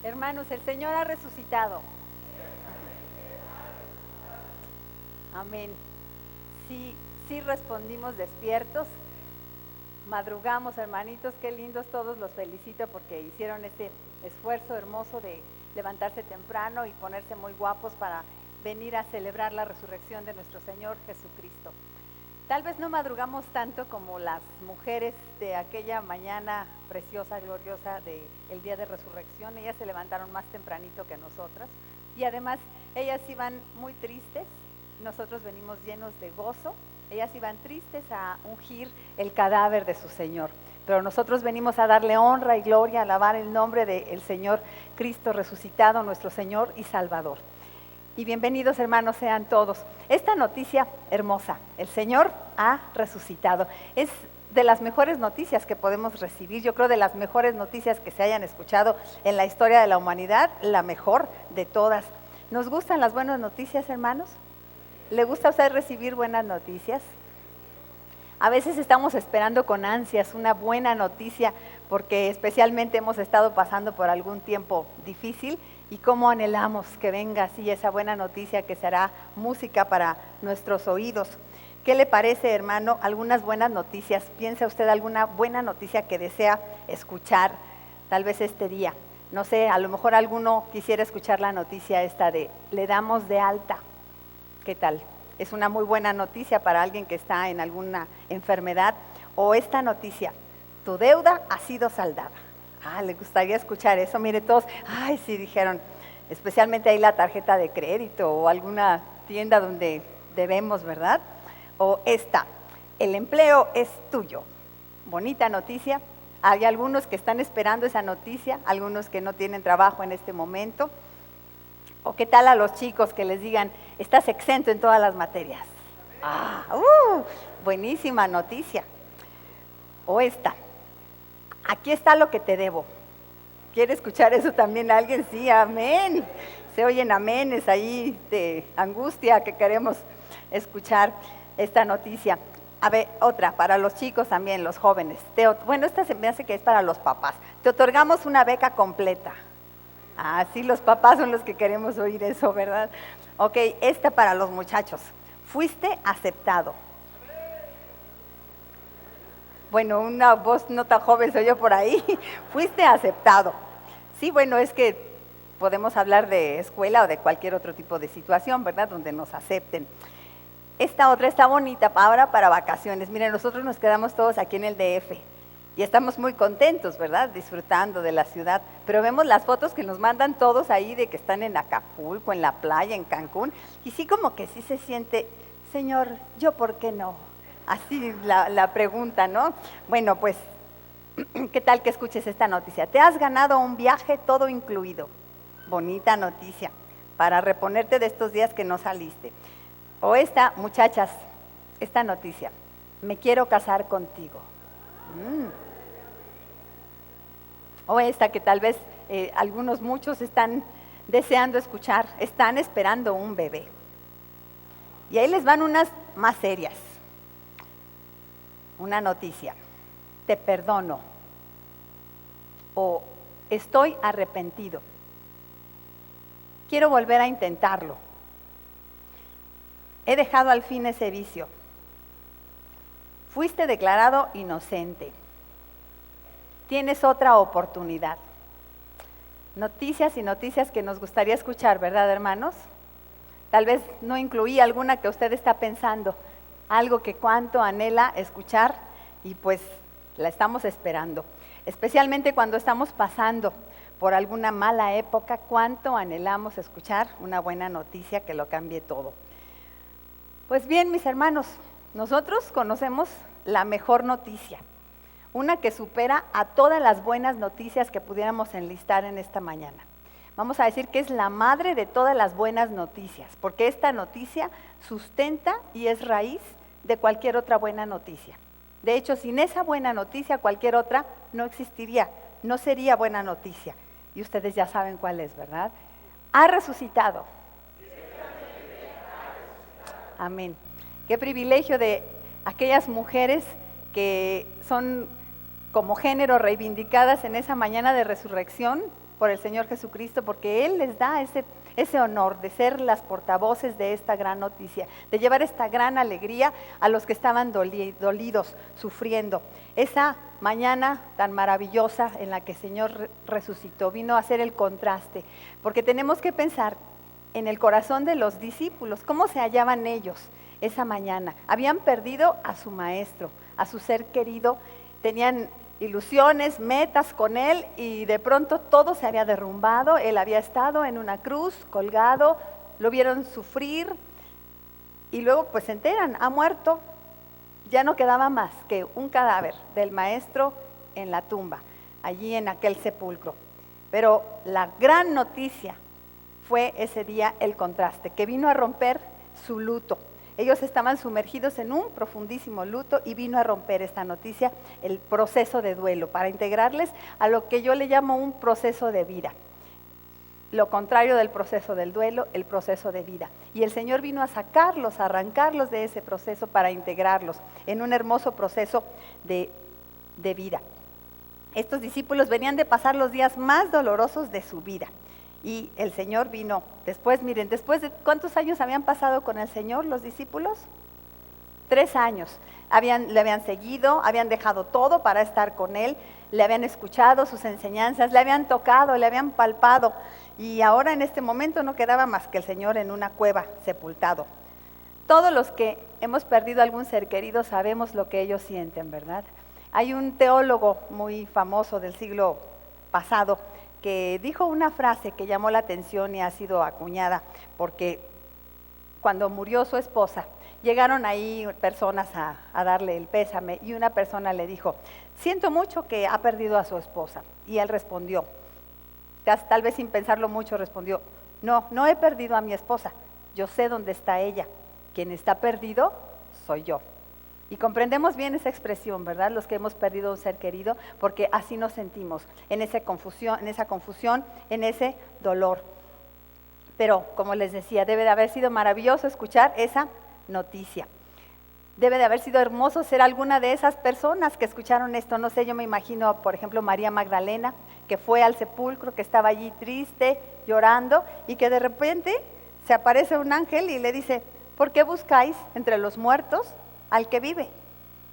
Hermanos, el Señor ha resucitado. Amén. Sí respondimos despiertos. Madrugamos, hermanitos, qué lindos, todos los felicito porque hicieron ese esfuerzo hermoso de levantarse temprano y ponerse muy guapos para venir a celebrar la resurrección de nuestro Señor Jesucristo. Tal vez no madrugamos tanto como las mujeres de aquella mañana preciosa, gloriosa del día de resurrección. Ellas se levantaron más tempranito que nosotras y además ellas iban muy tristes, nosotros venimos llenos de gozo. Ellas iban tristes a ungir el cadáver de su Señor, pero nosotros venimos a darle honra y gloria, a alabar el nombre del Señor Cristo resucitado, nuestro Señor y Salvador. Y bienvenidos, hermanos, sean todos. Esta noticia hermosa, el Señor ha resucitado, es de las mejores noticias que podemos recibir. Yo creo de las mejores noticias que se hayan escuchado en la historia de la humanidad, la mejor de todas. ¿Nos gustan las buenas noticias, hermanos? ¿Le gusta a usted recibir buenas noticias? A veces estamos esperando con ansias una buena noticia porque especialmente hemos estado pasando por algún tiempo difícil y cómo anhelamos que venga así esa buena noticia que será música para nuestros oídos. ¿Qué le parece, hermano, algunas buenas noticias? ¿Piensa usted alguna buena noticia que desea escuchar tal vez este día? No sé, a lo mejor alguno quisiera escuchar la noticia esta de le damos de alta. ¿Qué tal? Es una muy buena noticia para alguien que está en alguna enfermedad. O esta noticia, tu deuda ha sido saldada. ¿Le gustaría escuchar eso? Mire, todos, sí dijeron, especialmente ahí la tarjeta de crédito o alguna tienda donde debemos, ¿verdad? O esta, el empleo es tuyo. Bonita noticia. Hay algunos que están esperando esa noticia, algunos que no tienen trabajo en este momento. ¿O qué tal a los chicos que les digan, estás exento en todas las materias? Buenísima noticia. O esta, aquí está lo que te debo. ¿Quiere escuchar eso también alguien? Sí, amén. Se oyen aménes ahí de angustia que queremos escuchar esta noticia. A ver, otra, para los chicos también, los jóvenes. Bueno, esta se me hace que es para los papás. Te otorgamos una beca completa. Sí, los papás son los que queremos oír eso, ¿verdad? Ok, esta para los muchachos. Fuiste aceptado. Bueno, una voz no tan joven soy yo por ahí. Fuiste aceptado. Sí, bueno, es que podemos hablar de escuela o de cualquier otro tipo de situación, ¿verdad? Donde nos acepten. Esta otra está bonita ahora para vacaciones. Miren, nosotros nos quedamos todos aquí en el DF. Y estamos muy contentos, ¿verdad? Disfrutando de la ciudad. Pero vemos las fotos que nos mandan todos ahí de que están en Acapulco, en la playa, en Cancún. Y sí como que sí se siente, Señor, ¿yo por qué no? Así la pregunta, ¿no? Bueno, pues, ¿qué tal que escuches esta noticia? Te has ganado un viaje todo incluido. Bonita noticia, para reponerte de estos días que no saliste. O esta, muchachas, esta noticia. Me quiero casar contigo. O esta que tal vez muchos están deseando escuchar, están esperando un bebé. Y ahí les van unas más serias. Una noticia, te perdono. O estoy arrepentido. Quiero volver a intentarlo. He dejado al fin ese vicio. Fuiste declarado inocente. Tienes otra oportunidad. Noticias y noticias que nos gustaría escuchar, ¿verdad, hermanos? Tal vez no incluí alguna que usted está pensando, algo que cuánto anhela escuchar y pues la estamos esperando. Especialmente cuando estamos pasando por alguna mala época, cuánto anhelamos escuchar una buena noticia que lo cambie todo. Pues bien, mis hermanos, nosotros conocemos la mejor noticia. Una que supera a todas las buenas noticias que pudiéramos enlistar en esta mañana. Vamos a decir que es la madre de todas las buenas noticias, porque esta noticia sustenta y es raíz de cualquier otra buena noticia. De hecho, sin esa buena noticia, cualquier otra no existiría, no sería buena noticia. Y ustedes ya saben cuál es, ¿verdad? Ha resucitado. Amén. Qué privilegio de aquellas mujeres que son como género reivindicadas en esa mañana de resurrección, por el Señor Jesucristo, porque Él les da ese honor de ser las portavoces de esta gran noticia, de llevar esta gran alegría a los que estaban dolidos, sufriendo. Esa mañana tan maravillosa en la que el Señor resucitó, vino a hacer el contraste, porque tenemos que pensar en el corazón de los discípulos, cómo se hallaban ellos esa mañana. Habían perdido a su maestro, a su ser querido, tenían ilusiones, metas con él y de pronto todo se había derrumbado. Él había estado en una cruz, colgado, lo vieron sufrir y luego pues se enteran, ha muerto. Ya no quedaba más que un cadáver del maestro en la tumba, allí en aquel sepulcro. Pero la gran noticia fue ese día el contraste, que vino a romper su luto. Ellos estaban sumergidos en un profundísimo luto y vino a romper esta noticia el proceso de duelo, para integrarles a lo que yo le llamo un proceso de vida. Lo contrario del proceso del duelo, el proceso de vida. Y el Señor vino a sacarlos, a arrancarlos de ese proceso para integrarlos en un hermoso proceso de vida. Estos discípulos venían de pasar los días más dolorosos de su vida. Y el Señor vino después, miren, después de ¿cuántos años habían pasado con el Señor los discípulos? 3 años. Le habían seguido, habían dejado todo para estar con Él, le habían escuchado sus enseñanzas, le habían tocado, le habían palpado. Y ahora en este momento no quedaba más que el Señor en una cueva sepultado. Todos los que hemos perdido algún ser querido sabemos lo que ellos sienten, ¿verdad? Hay un teólogo muy famoso del siglo pasado que dijo una frase que llamó la atención y ha sido acuñada, porque cuando murió su esposa, llegaron ahí personas a darle el pésame y una persona le dijo, siento mucho que ha perdido a su esposa. Y él respondió, tal vez sin pensarlo mucho, respondió, no he perdido a mi esposa, yo sé dónde está ella, quien está perdido soy yo. Y comprendemos bien esa expresión, ¿verdad? Los que hemos perdido un ser querido, porque así nos sentimos, en esa confusión, en ese dolor. Pero, como les decía, debe de haber sido maravilloso escuchar esa noticia. Debe de haber sido hermoso ser alguna de esas personas que escucharon esto. No sé, yo me imagino, por ejemplo, María Magdalena, que fue al sepulcro, que estaba allí triste, llorando, y que de repente se aparece un ángel y le dice, ¿por qué buscáis entre los muertos al que vive?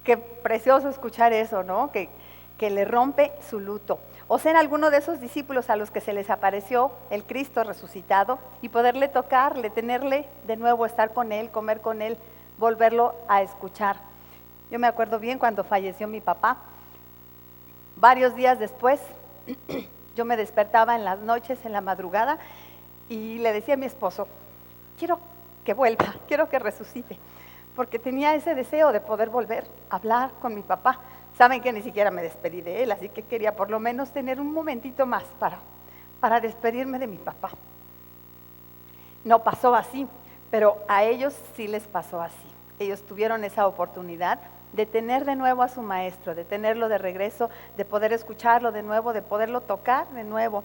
Qué precioso escuchar eso, ¿no? Que le rompe su luto. O ser alguno de esos discípulos a los que se les apareció el Cristo resucitado y poderle tocarle, tenerle de nuevo, estar con Él, comer con Él, volverlo a escuchar. Yo me acuerdo bien cuando falleció mi papá. Varios días después, yo me despertaba en las noches, en la madrugada, y le decía a mi esposo, quiero que vuelva, quiero que resucite, porque tenía ese deseo de poder volver a hablar con mi papá. Saben que ni siquiera me despedí de él, así que quería por lo menos tener un momentito más para despedirme de mi papá. No pasó así, pero a ellos sí les pasó así. Ellos tuvieron esa oportunidad de tener de nuevo a su maestro, de tenerlo de regreso, de poder escucharlo de nuevo, de poderlo tocar de nuevo.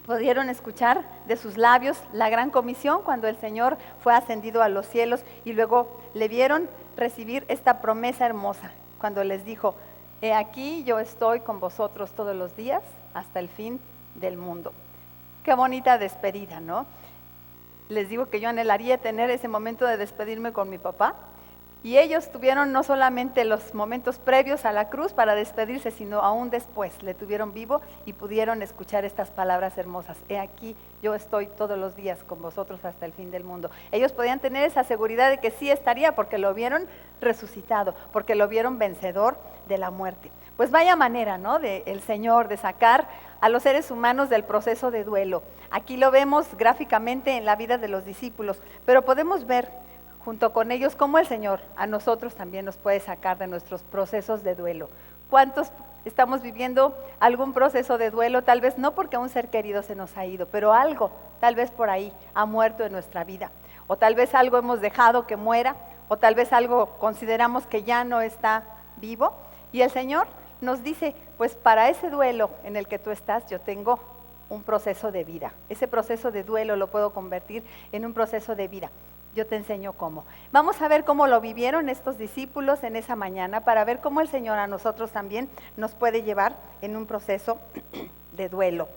Pudieron escuchar de sus labios la gran comisión cuando el Señor fue ascendido a los cielos y luego le vieron recibir esta promesa hermosa cuando les dijo, he aquí yo estoy con vosotros todos los días hasta el fin del mundo. Qué bonita despedida, ¿no? Les digo que yo anhelaría tener ese momento de despedirme con mi papá. Y ellos tuvieron no solamente los momentos previos a la cruz para despedirse, sino aún después le tuvieron vivo y pudieron escuchar estas palabras hermosas. He aquí, yo estoy todos los días con vosotros hasta el fin del mundo. Ellos podían tener esa seguridad de que sí estaría porque lo vieron resucitado, porque lo vieron vencedor de la muerte. Pues vaya manera, ¿no?, del Señor de sacar a los seres humanos del proceso de duelo. Aquí lo vemos gráficamente en la vida de los discípulos, pero podemos ver junto con ellos cómo el Señor a nosotros también nos puede sacar de nuestros procesos de duelo. ¿Cuántos estamos viviendo algún proceso de duelo? Tal vez no porque un ser querido se nos ha ido, pero algo, tal vez por ahí, ha muerto en nuestra vida. O tal vez algo hemos dejado que muera, o tal vez algo consideramos que ya no está vivo. Y el Señor nos dice, pues para ese duelo en el que tú estás, yo tengo un proceso de vida. Ese proceso de duelo lo puedo convertir en un proceso de vida. Yo te enseño cómo. Vamos a ver cómo lo vivieron estos discípulos en esa mañana para ver cómo el Señor a nosotros también nos puede llevar en un proceso de duelo.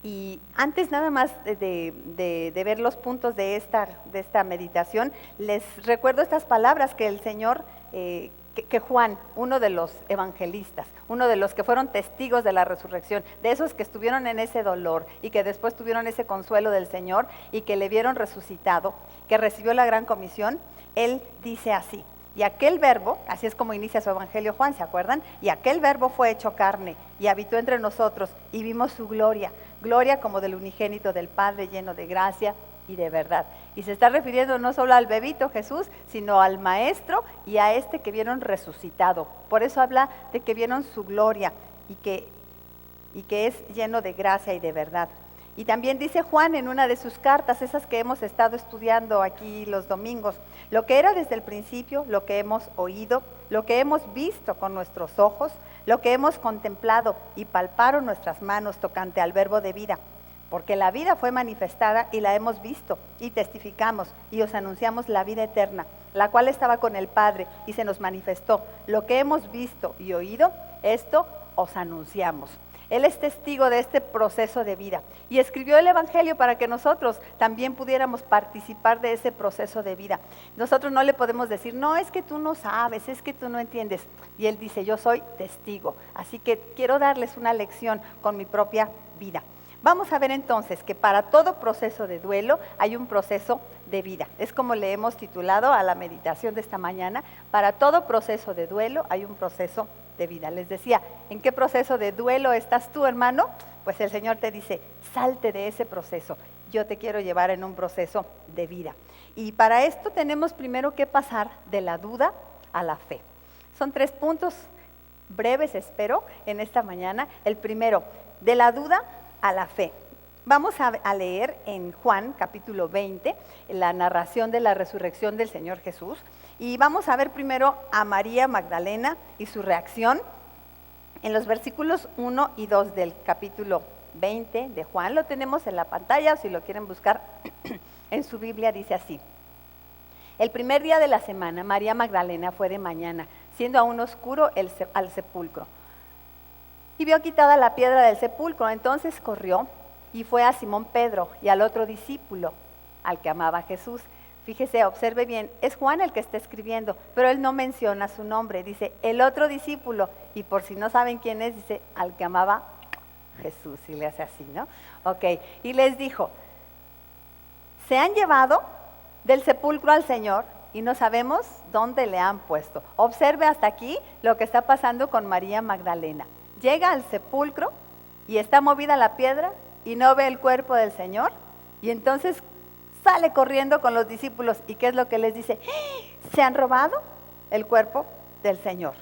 Y antes nada más de ver los puntos de esta meditación, les recuerdo estas palabras que el Señor, que Juan, uno de los evangelistas, uno de los que fueron testigos de la resurrección, de esos que estuvieron en ese dolor y que después tuvieron ese consuelo del Señor y que le vieron resucitado, que recibió la gran comisión, él dice así: y aquel verbo, así es como inicia su evangelio Juan, ¿se acuerdan? Y aquel verbo fue hecho carne y habitó entre nosotros y vimos su gloria, gloria como del unigénito del Padre, lleno de gracia y de verdad. Y se está refiriendo no solo al bebito Jesús, sino al Maestro y a este que vieron resucitado. Por eso habla de que vieron su gloria y que es lleno de gracia y de verdad. Y también dice Juan en una de sus cartas, esas que hemos estado estudiando aquí los domingos: lo que era desde el principio, lo que hemos oído, lo que hemos visto con nuestros ojos, lo que hemos contemplado y palparon nuestras manos tocante al verbo de vida. Porque la vida fue manifestada y la hemos visto y testificamos y os anunciamos la vida eterna, la cual estaba con el Padre y se nos manifestó. Lo que hemos visto y oído, esto os anunciamos. Él es testigo de este proceso de vida y escribió el Evangelio para que nosotros también pudiéramos participar de ese proceso de vida. Nosotros no le podemos decir: no, es que tú no sabes, es que tú no entiendes. Y Él dice: yo soy testigo, así que quiero darles una lección con mi propia vida. Vamos a ver entonces que para todo proceso de duelo hay un proceso de vida. Es como le hemos titulado a la meditación de esta mañana: para todo proceso de duelo hay un proceso de vida. Les decía, ¿en qué proceso de duelo estás tú, hermano? Pues el Señor te dice: salte de ese proceso, yo te quiero llevar en un proceso de vida. Y para esto tenemos primero que pasar de la duda a la fe. Son 3 puntos breves, espero, en esta mañana. El primero, de la duda a la fe. Vamos a leer en Juan capítulo 20 la narración de la resurrección del Señor Jesús, y vamos a ver primero a María Magdalena y su reacción en los versículos 1 y 2 del capítulo 20 de Juan. Lo tenemos en la pantalla, o si lo quieren buscar en su Biblia, dice así: el primer día de la semana, María Magdalena fue de mañana, siendo aún oscuro, al sepulcro, y vio quitada la piedra del sepulcro. Entonces corrió y fue a Simón Pedro y al otro discípulo, al que amaba Jesús. Fíjese, observe bien, es Juan el que está escribiendo, pero él no menciona su nombre, dice el otro discípulo, y por si no saben quién es, dice al que amaba Jesús, y le hace así, ¿no? Ok, y les dijo: se han llevado del sepulcro al Señor y no sabemos dónde le han puesto. Observe hasta aquí lo que está pasando con María Magdalena. Llega al sepulcro y está movida la piedra y no ve el cuerpo del Señor, y entonces sale corriendo con los discípulos. ¿Y qué es lo que les dice? Se han robado el cuerpo del Señor.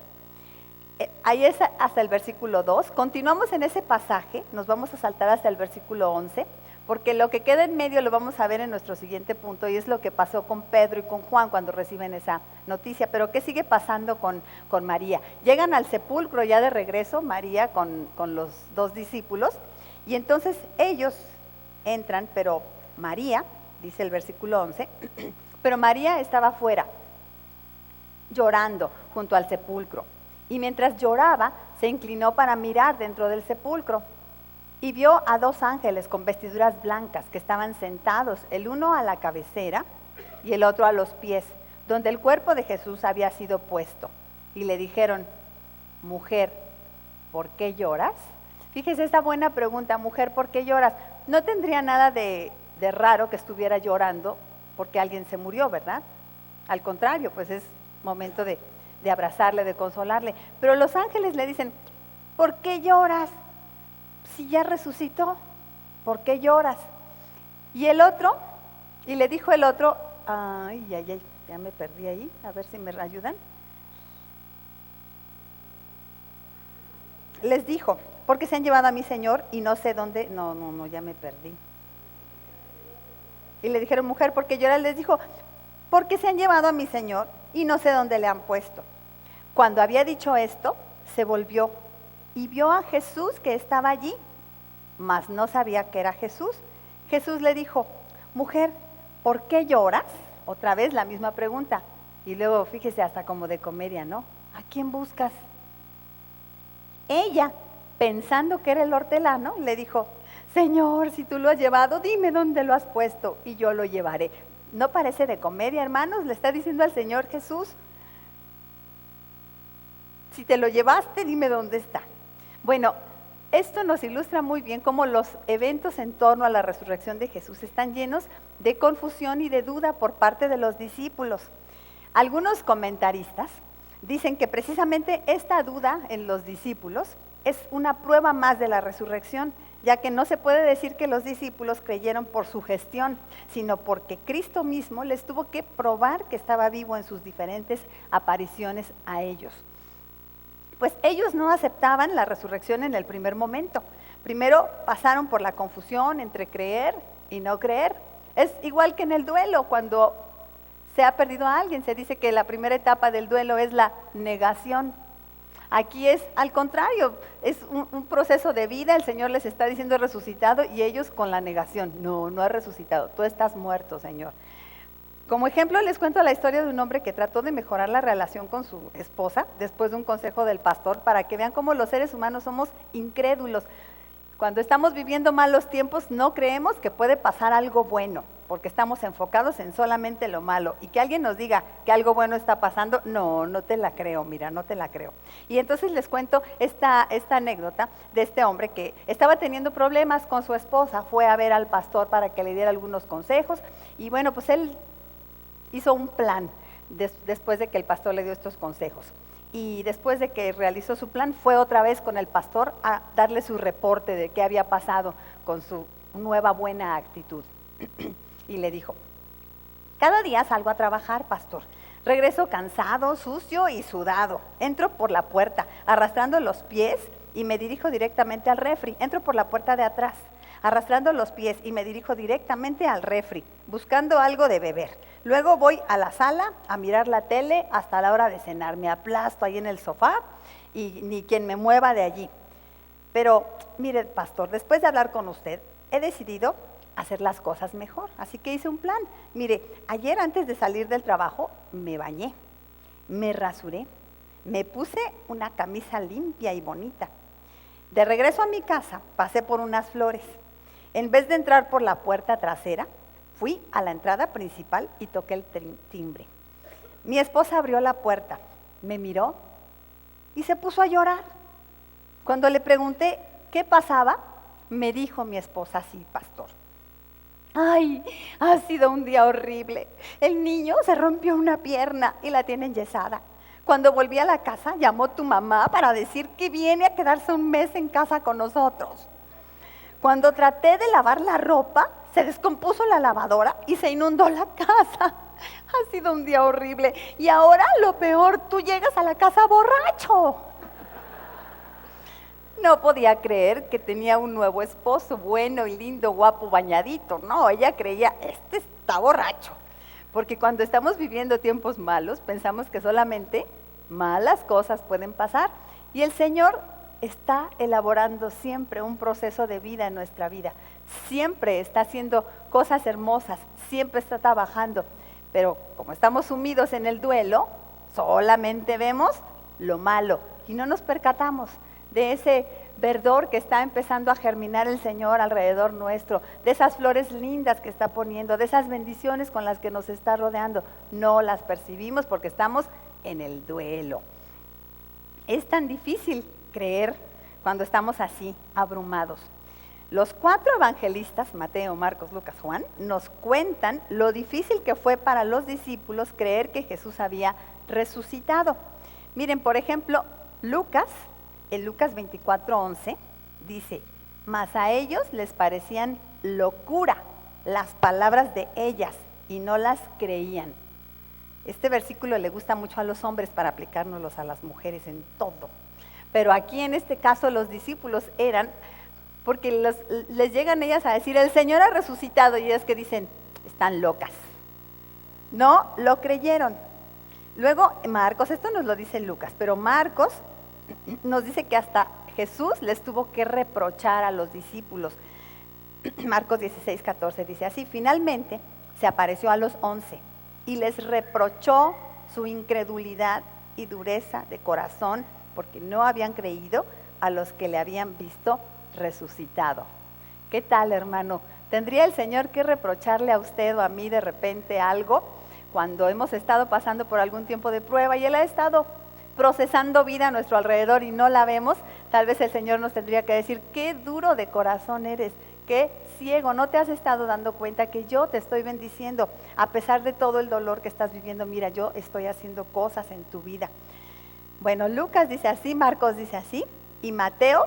Ahí es hasta el versículo 2. Continuamos en ese pasaje, nos vamos a saltar hasta el versículo 11, porque lo que queda en medio lo vamos a ver en nuestro siguiente punto, y es lo que pasó con Pedro y con Juan cuando reciben esa noticia. Pero ¿qué sigue pasando con María? Llegan al sepulcro ya de regreso, María con los 2 discípulos, y entonces ellos entran, pero María, dice el versículo 11, pero María estaba afuera, llorando junto al sepulcro. Y mientras lloraba, se inclinó para mirar dentro del sepulcro. Y vio a 2 ángeles con vestiduras blancas que estaban sentados, el uno a la cabecera y el otro a los pies, donde el cuerpo de Jesús había sido puesto. Y le dijeron: mujer, ¿por qué lloras? Fíjese esta buena pregunta: mujer, ¿por qué lloras? No tendría nada de raro que estuviera llorando porque alguien se murió, ¿verdad? Al contrario, pues es momento de abrazarle, de consolarle. Pero los ángeles le dicen: ¿por qué lloras? Si ya resucitó, ¿por qué lloras? Y le dijo el otro, ay, ya me perdí ahí, a ver si me ayudan. Les dijo: porque se han llevado a mi Señor y no sé dónde, no, ya me perdí. Y le dijeron: mujer, ¿por qué lloras? Les dijo: porque se han llevado a mi Señor y no sé dónde le han puesto. Cuando había dicho esto, se volvió y vio a Jesús que estaba allí, mas no sabía que era Jesús. Jesús le dijo: mujer, ¿por qué lloras? Otra vez la misma pregunta. Y luego, fíjese, hasta como de comedia, ¿no? ¿A quién buscas? Ella, pensando que era el hortelano, le dijo: Señor, si tú lo has llevado, dime dónde lo has puesto y yo lo llevaré. ¿No parece de comedia, hermanos? Le está diciendo al Señor Jesús, si te lo llevaste, dime dónde está. Bueno, esto nos ilustra muy bien cómo los eventos en torno a la resurrección de Jesús están llenos de confusión y de duda por parte de los discípulos. Algunos comentaristas dicen que precisamente esta duda en los discípulos es una prueba más de la resurrección, ya que no se puede decir que los discípulos creyeron por su gestión, sino porque Cristo mismo les tuvo que probar que estaba vivo en sus diferentes apariciones a ellos. Pues ellos no aceptaban la resurrección en el primer momento. Primero pasaron por la confusión entre creer y no creer. Es igual que en el duelo, cuando se ha perdido a alguien, se dice que la primera etapa del duelo es la negación. Aquí es al contrario, es un proceso de vida, el Señor les está diciendo resucitado y ellos con la negación, no ha resucitado, tú estás muerto, Señor. Como ejemplo les cuento la historia de un hombre que trató de mejorar la relación con su esposa después de un consejo del pastor para que vean cómo los seres humanos somos incrédulos. Cuando estamos viviendo malos tiempos no creemos que puede pasar algo bueno, porque estamos enfocados en solamente lo malo. Y que alguien nos diga que algo bueno está pasando, no te la creo, mira, no te la creo. Y entonces les cuento esta anécdota de este hombre que estaba teniendo problemas con su esposa, fue a ver al pastor para que le diera algunos consejos, y bueno, pues él hizo un plan después de que el pastor le dio estos consejos. Y después de que realizó su plan, fue otra vez con el pastor a darle su reporte de qué había pasado con su nueva buena actitud. Y le dijo, cada día salgo a trabajar, pastor. Regreso cansado, sucio y sudado. Entro por la puerta, arrastrando los pies y me dirijo directamente al refri. Entro por la puerta de atrás, arrastrando los pies y me dirijo directamente al refri, buscando algo de beber. Luego voy a la sala a mirar la tele hasta la hora de cenar. Me aplasto ahí en el sofá y ni quien me mueva de allí. Pero, mire, pastor, después de hablar con usted, he decidido hacer las cosas mejor. Así que hice un plan. Mire, ayer antes de salir del trabajo, me bañé, me rasuré, me puse una camisa limpia y bonita. De regreso a mi casa, pasé por unas flores. En vez de entrar por la puerta trasera, fui a la entrada principal y toqué el timbre. Mi esposa abrió la puerta, me miró y se puso a llorar. Cuando le pregunté qué pasaba, me dijo mi esposa así, pastor. Ay, ha sido un día horrible. El niño se rompió una pierna y la tiene enyesada. Cuando volví a la casa, llamó tu mamá para decir que viene a quedarse un mes en casa con nosotros. Cuando traté de lavar la ropa, se descompuso la lavadora y se inundó la casa. Ha sido un día horrible. Y ahora lo peor, tú llegas a la casa borracho. No podía creer que tenía un nuevo esposo, bueno y lindo, guapo, bañadito. No, ella creía, este está borracho. Porque cuando estamos viviendo tiempos malos, pensamos que solamente malas cosas pueden pasar. Y el Señor está elaborando siempre un proceso de vida en nuestra vida. Siempre está haciendo cosas hermosas, siempre está trabajando. Pero como estamos sumidos en el duelo, solamente vemos lo malo y no nos percatamos de ese verdor que está empezando a germinar el Señor alrededor nuestro, de esas flores lindas que está poniendo, de esas bendiciones con las que nos está rodeando. No las percibimos porque estamos en el duelo. Es tan difícil creer cuando estamos así, abrumados. Los 4 evangelistas, Mateo, Marcos, Lucas, Juan, nos cuentan lo difícil que fue para los discípulos creer que Jesús había resucitado. Miren, por ejemplo, Lucas, en Lucas 24:11, dice, mas a ellos les parecían locura las palabras de ellas y no las creían. Este versículo le gusta mucho a los hombres para aplicárnoslos a las mujeres en todo. Pero aquí en este caso los discípulos eran, porque les llegan ellas a decir, el Señor ha resucitado, y ellas que dicen, están locas. No lo creyeron. Luego Marcos, esto nos lo dice Lucas, pero Marcos nos dice que hasta Jesús les tuvo que reprochar a los discípulos. Marcos 16:14 dice así, finalmente se apareció a los 11 y les reprochó su incredulidad y dureza de corazón porque no habían creído a los que le habían visto resucitado. ¿Qué tal, hermano? ¿Tendría el Señor que reprocharle a usted o a mí de repente algo cuando hemos estado pasando por algún tiempo de prueba y Él ha estado procesando vida a nuestro alrededor y no la vemos? Tal vez el Señor nos tendría que decir: qué duro de corazón eres, qué ciego, no te has estado dando cuenta que yo te estoy bendiciendo a pesar de todo el dolor que estás viviendo. Mira, yo estoy haciendo cosas en tu vida. Bueno, Lucas dice así, Marcos dice así, y Mateo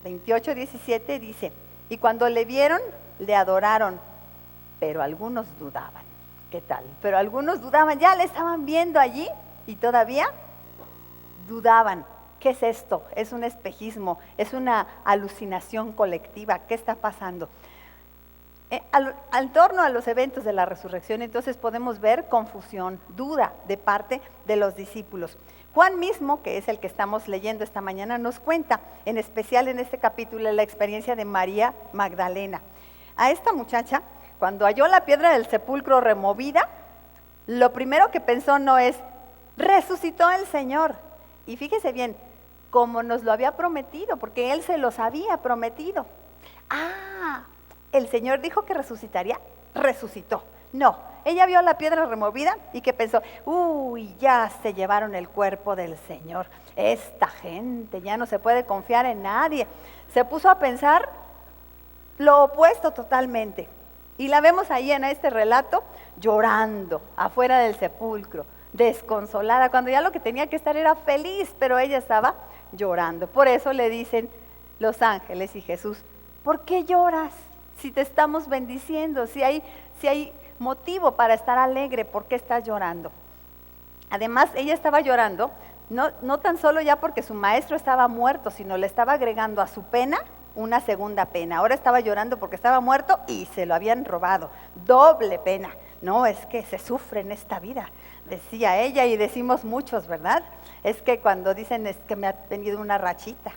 28:17 dice: y cuando le vieron, le adoraron, pero algunos dudaban. ¿Qué tal? Pero algunos dudaban, ya le estaban viendo allí y todavía dudaban. ¿Qué es esto? ¿Es un espejismo? ¿Es una alucinación colectiva? ¿Qué está pasando? Al torno a los eventos de la resurrección, entonces podemos ver confusión, duda de parte de los discípulos. Juan mismo, que es el que estamos leyendo esta mañana, nos cuenta, en especial en este capítulo, la experiencia de María Magdalena. A esta muchacha, cuando halló la piedra del sepulcro removida, lo primero que pensó no es: resucitó el Señor. Y fíjese bien, como nos lo había prometido, porque Él se los había prometido. El Señor dijo que resucitaría, resucitó. No, ella vio la piedra removida y que pensó: uy, ya se llevaron el cuerpo del Señor. Esta gente ya no se puede confiar en nadie. Se puso a pensar lo opuesto totalmente. Y la vemos ahí en este relato llorando afuera del sepulcro, desconsolada, cuando ya lo que tenía que estar era feliz, pero ella estaba llorando. Por eso le dicen los ángeles y Jesús: ¿por qué lloras? Si te estamos bendiciendo, si hay motivo para estar alegre, ¿por qué estás llorando? Además, ella estaba llorando, no tan solo ya porque su maestro estaba muerto, sino le estaba agregando a su pena una segunda pena. Ahora estaba llorando porque estaba muerto y se lo habían robado. Doble pena. No, es que se sufre en esta vida, decía ella, y decimos muchos, ¿verdad? Es que cuando dicen: es que me ha venido una rachita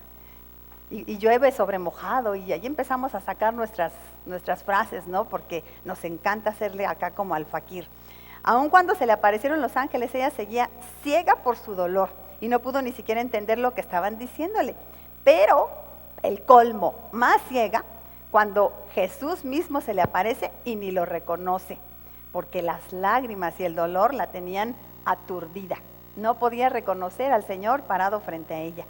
y llueve sobre mojado, y ahí empezamos a sacar nuestras frases, ¿no? Porque nos encanta hacerle acá como al fakir. Aun cuando se le aparecieron los ángeles, ella seguía ciega por su dolor y no pudo ni siquiera entender lo que estaban diciéndole. Pero el colmo, más ciega, cuando Jesús mismo se le aparece y ni lo reconoce, porque las lágrimas y el dolor la tenían aturdida. No podía reconocer al Señor parado frente a ella.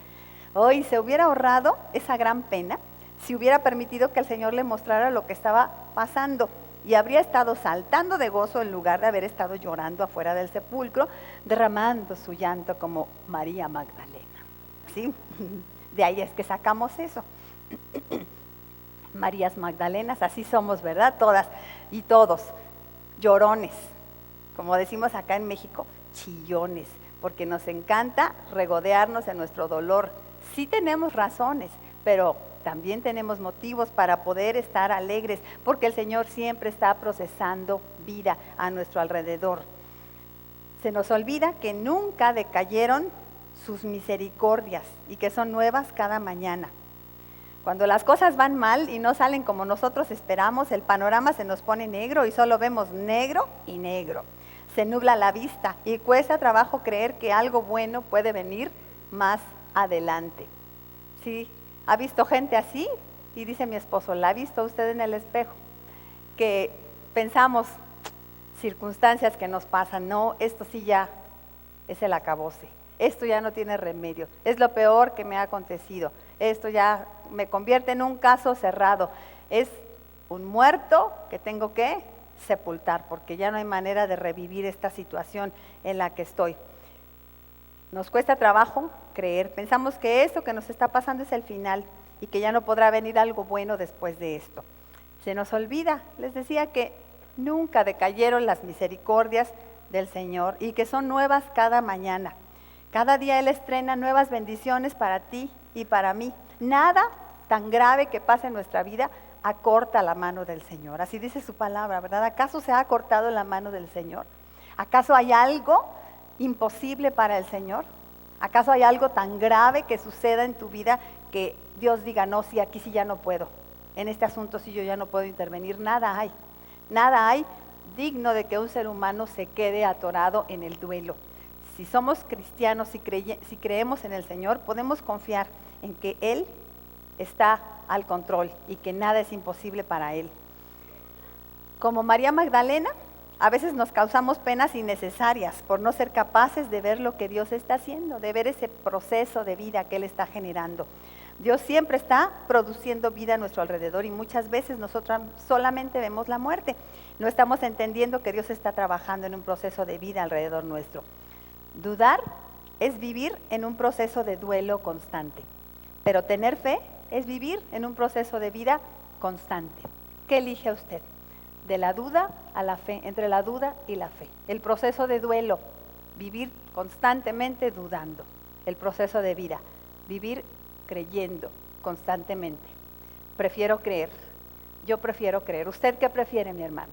Hoy se hubiera ahorrado esa gran pena si hubiera permitido que el Señor le mostrara lo que estaba pasando, y habría estado saltando de gozo en lugar de haber estado llorando afuera del sepulcro, derramando su llanto como María Magdalena. ¿Sí? De ahí es que sacamos eso. Marías Magdalenas, así somos, ¿verdad? Todas y todos, llorones, como decimos acá en México, chillones, porque nos encanta regodearnos en nuestro dolor. Sí tenemos razones, pero también tenemos motivos para poder estar alegres, porque el Señor siempre está procesando vida a nuestro alrededor. Se nos olvida que nunca decayeron sus misericordias y que son nuevas cada mañana. Cuando las cosas van mal y no salen como nosotros esperamos, el panorama se nos pone negro y solo vemos negro y negro. Se nubla la vista y cuesta trabajo creer que algo bueno puede venir más adelante. ¿Sí? ¿Ha visto gente así? Y dice mi esposo: ¿la ha visto usted en el espejo? Que pensamos circunstancias que nos pasan: no, esto sí ya es el acabose, esto ya no tiene remedio, es lo peor que me ha acontecido, esto ya me convierte en un caso cerrado, es un muerto que tengo que sepultar, porque ya no hay manera de revivir esta situación en la que estoy. Nos cuesta trabajo creer, pensamos que esto que nos está pasando es el final y que ya no podrá venir algo bueno después de esto. Se nos olvida, les decía, que nunca decayeron las misericordias del Señor y que son nuevas cada mañana. Cada día Él estrena nuevas bendiciones para ti y para mí. Nada tan grave que pase en nuestra vida acorta la mano del Señor. Así dice su palabra, ¿verdad? ¿Acaso se ha acortado la mano del Señor? ¿Acaso hay algo imposible para el Señor? ¿Acaso hay algo tan grave que suceda en tu vida que Dios diga: no, sí, aquí sí ya no puedo, en este asunto sí yo ya no puedo intervenir? Nada hay digno de que un ser humano se quede atorado en el duelo. Si somos cristianos, si creemos en el Señor, podemos confiar en que Él está al control y que nada es imposible para Él. Como María Magdalena, a veces nos causamos penas innecesarias por no ser capaces de ver lo que Dios está haciendo, de ver ese proceso de vida que Él está generando. Dios siempre está produciendo vida a nuestro alrededor y muchas veces nosotros solamente vemos la muerte. No estamos entendiendo que Dios está trabajando en un proceso de vida alrededor nuestro. Dudar es vivir en un proceso de duelo constante, pero tener fe es vivir en un proceso de vida constante. ¿Qué elige usted? De la duda a la fe, entre la duda y la fe. El proceso de duelo, vivir constantemente dudando. El proceso de vida, vivir creyendo constantemente. Prefiero creer. Yo prefiero creer. ¿Usted qué prefiere, mi hermano?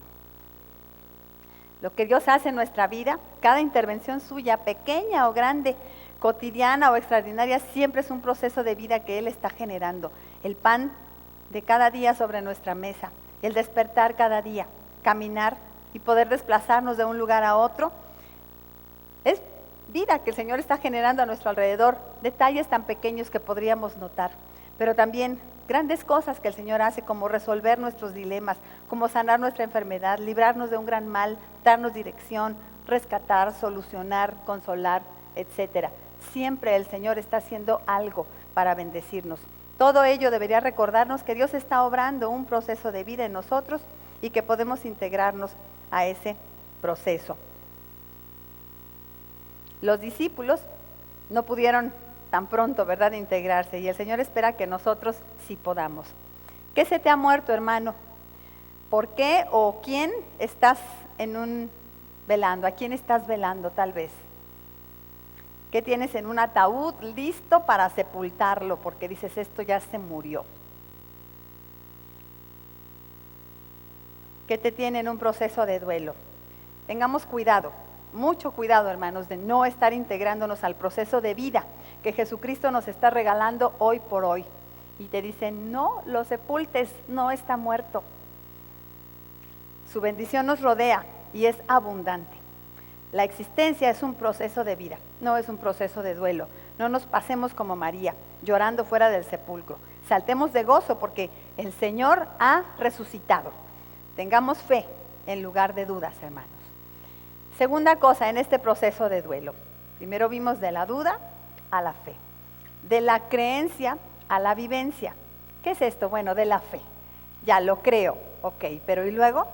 Lo que Dios hace en nuestra vida, cada intervención suya, pequeña o grande, cotidiana o extraordinaria, siempre es un proceso de vida que Él está generando. El pan de cada día sobre nuestra mesa, el despertar cada día, caminar y poder desplazarnos de un lugar a otro, es vida que el Señor está generando a nuestro alrededor, detalles tan pequeños que podríamos notar, pero también grandes cosas que el Señor hace, como resolver nuestros dilemas, como sanar nuestra enfermedad, librarnos de un gran mal, darnos dirección, rescatar, solucionar, consolar, etcétera. Siempre el Señor está haciendo algo para bendecirnos. Todo ello debería recordarnos que Dios está obrando un proceso de vida en nosotros y que podemos integrarnos a ese proceso. Los discípulos no pudieron tan pronto, ¿verdad?, integrarse, y el Señor espera que nosotros sí podamos. ¿Qué se te ha muerto, hermano? ¿Por qué o quién estás velando? ¿A quién estás velando tal vez? ¿Qué tienes en un ataúd listo para sepultarlo? Porque dices, esto ya se murió. ¿Qué te tiene en un proceso de duelo? Tengamos cuidado, mucho cuidado, hermanos, de no estar integrándonos al proceso de vida que Jesucristo nos está regalando hoy por hoy. Y te dicen, no lo sepultes, no está muerto. Su bendición nos rodea y es abundante. La existencia es un proceso de vida, no es un proceso de duelo. No nos pasemos como María, llorando fuera del sepulcro. Saltemos de gozo porque el Señor ha resucitado. Tengamos fe en lugar de dudas, hermanos. Segunda cosa en este proceso de duelo. Primero vimos de la duda a la fe, de la creencia a la vivencia. ¿Qué es esto? Bueno, de la fe. Ya lo creo, ok, pero ¿y luego?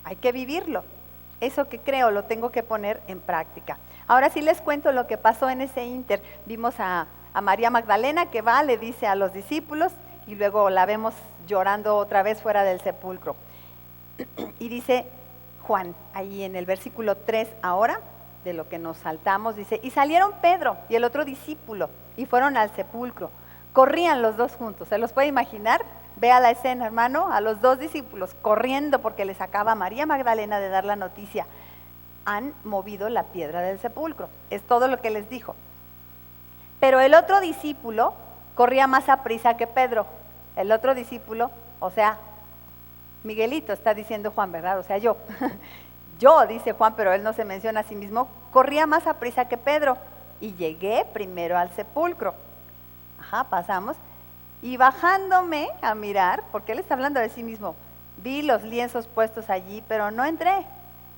Hay que vivirlo. Eso que creo lo tengo que poner en práctica. Ahora sí les cuento lo que pasó en ese ínter. Vimos a María Magdalena que va, le dice a los discípulos y luego la vemos llorando otra vez fuera del sepulcro. Y dice Juan, ahí en el versículo 3 ahora, de lo que nos saltamos, dice, y salieron Pedro y el otro discípulo y fueron al sepulcro. Corrían los dos juntos, ¿se los puede imaginar? Vea la escena, hermano, a los dos discípulos corriendo porque les acaba María Magdalena de dar la noticia. Han movido la piedra del sepulcro. Es todo lo que les dijo. Pero el otro discípulo corría más aprisa que Pedro. El otro discípulo, o sea, Miguelito, está diciendo Juan, ¿verdad? O sea, yo. Yo, dice Juan, pero él no se menciona a sí mismo, corría más aprisa que Pedro y llegué primero al sepulcro. Ajá, pasamos. Y bajándome a mirar, porque él está hablando de sí mismo, vi los lienzos puestos allí, pero no entré.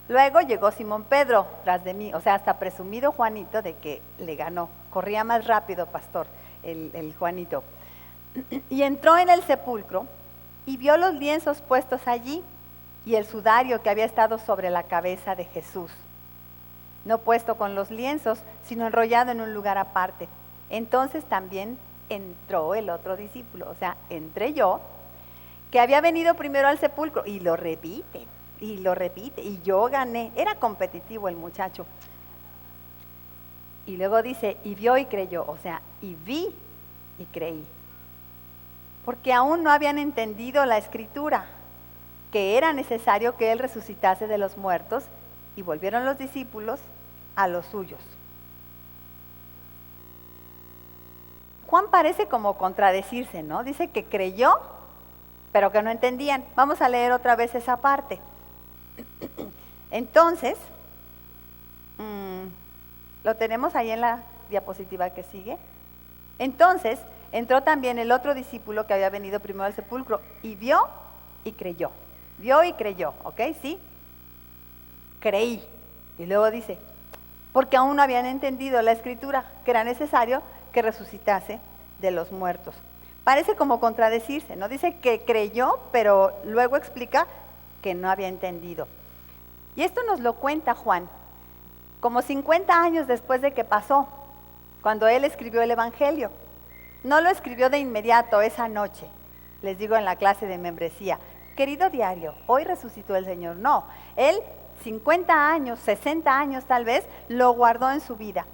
Luego llegó Simón Pedro tras de mí, o sea, hasta presumido Juanito de que le ganó. Corría más rápido, pastor, el Juanito. Y entró en el sepulcro y vio los lienzos puestos allí y el sudario que había estado sobre la cabeza de Jesús. No puesto con los lienzos, sino enrollado en un lugar aparte. Entonces también entró el otro discípulo, o sea, entré yo, que había venido primero al sepulcro, y lo repite, y yo gané. Era competitivo el muchacho. Y luego dice, y vio y creyó, o sea, y vi y creí. Porque aún no habían entendido la escritura, que era necesario que él resucitase de los muertos, y volvieron los discípulos a los suyos. Juan parece como contradecirse, ¿no? Dice que creyó, pero que no entendían. Vamos a leer otra vez esa parte. Entonces, lo tenemos ahí en la diapositiva que sigue. Entonces, entró también el otro discípulo que había venido primero al sepulcro y vio y creyó. Vio y creyó, ¿ok? Sí, creí. Y luego dice, porque aún no habían entendido la escritura, que era necesario que resucitase de los muertos. Parece como contradecirse, ¿no? Dice que creyó, pero luego explica que no había entendido. Y esto nos lo cuenta Juan, como 50 años después de que pasó, cuando él escribió el Evangelio. No lo escribió de inmediato esa noche, les digo en la clase de membresía, querido diario, hoy resucitó el Señor. No, él 50 años, 60 años tal vez, lo guardó en su vida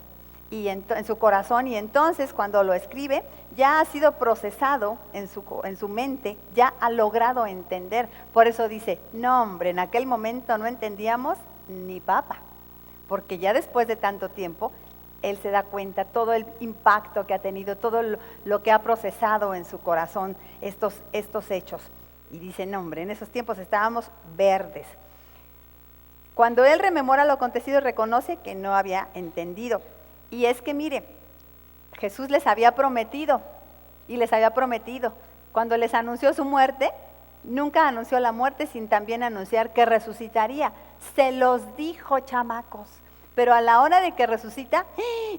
y en su corazón, y entonces cuando lo escribe ya ha sido procesado en su mente, ya ha logrado entender. Por eso dice, no hombre, en aquel momento no entendíamos ni papa, porque ya después de tanto tiempo él se da cuenta todo el impacto que ha tenido, todo lo que ha procesado en su corazón estos hechos. Y dice, no hombre, en esos tiempos estábamos verdes. Cuando él rememora lo acontecido, reconoce que no había entendido. Y es que mire, Jesús les había prometido, cuando les anunció su muerte, nunca anunció la muerte sin también anunciar que resucitaría. Se los dijo, chamacos, pero a la hora de que resucita,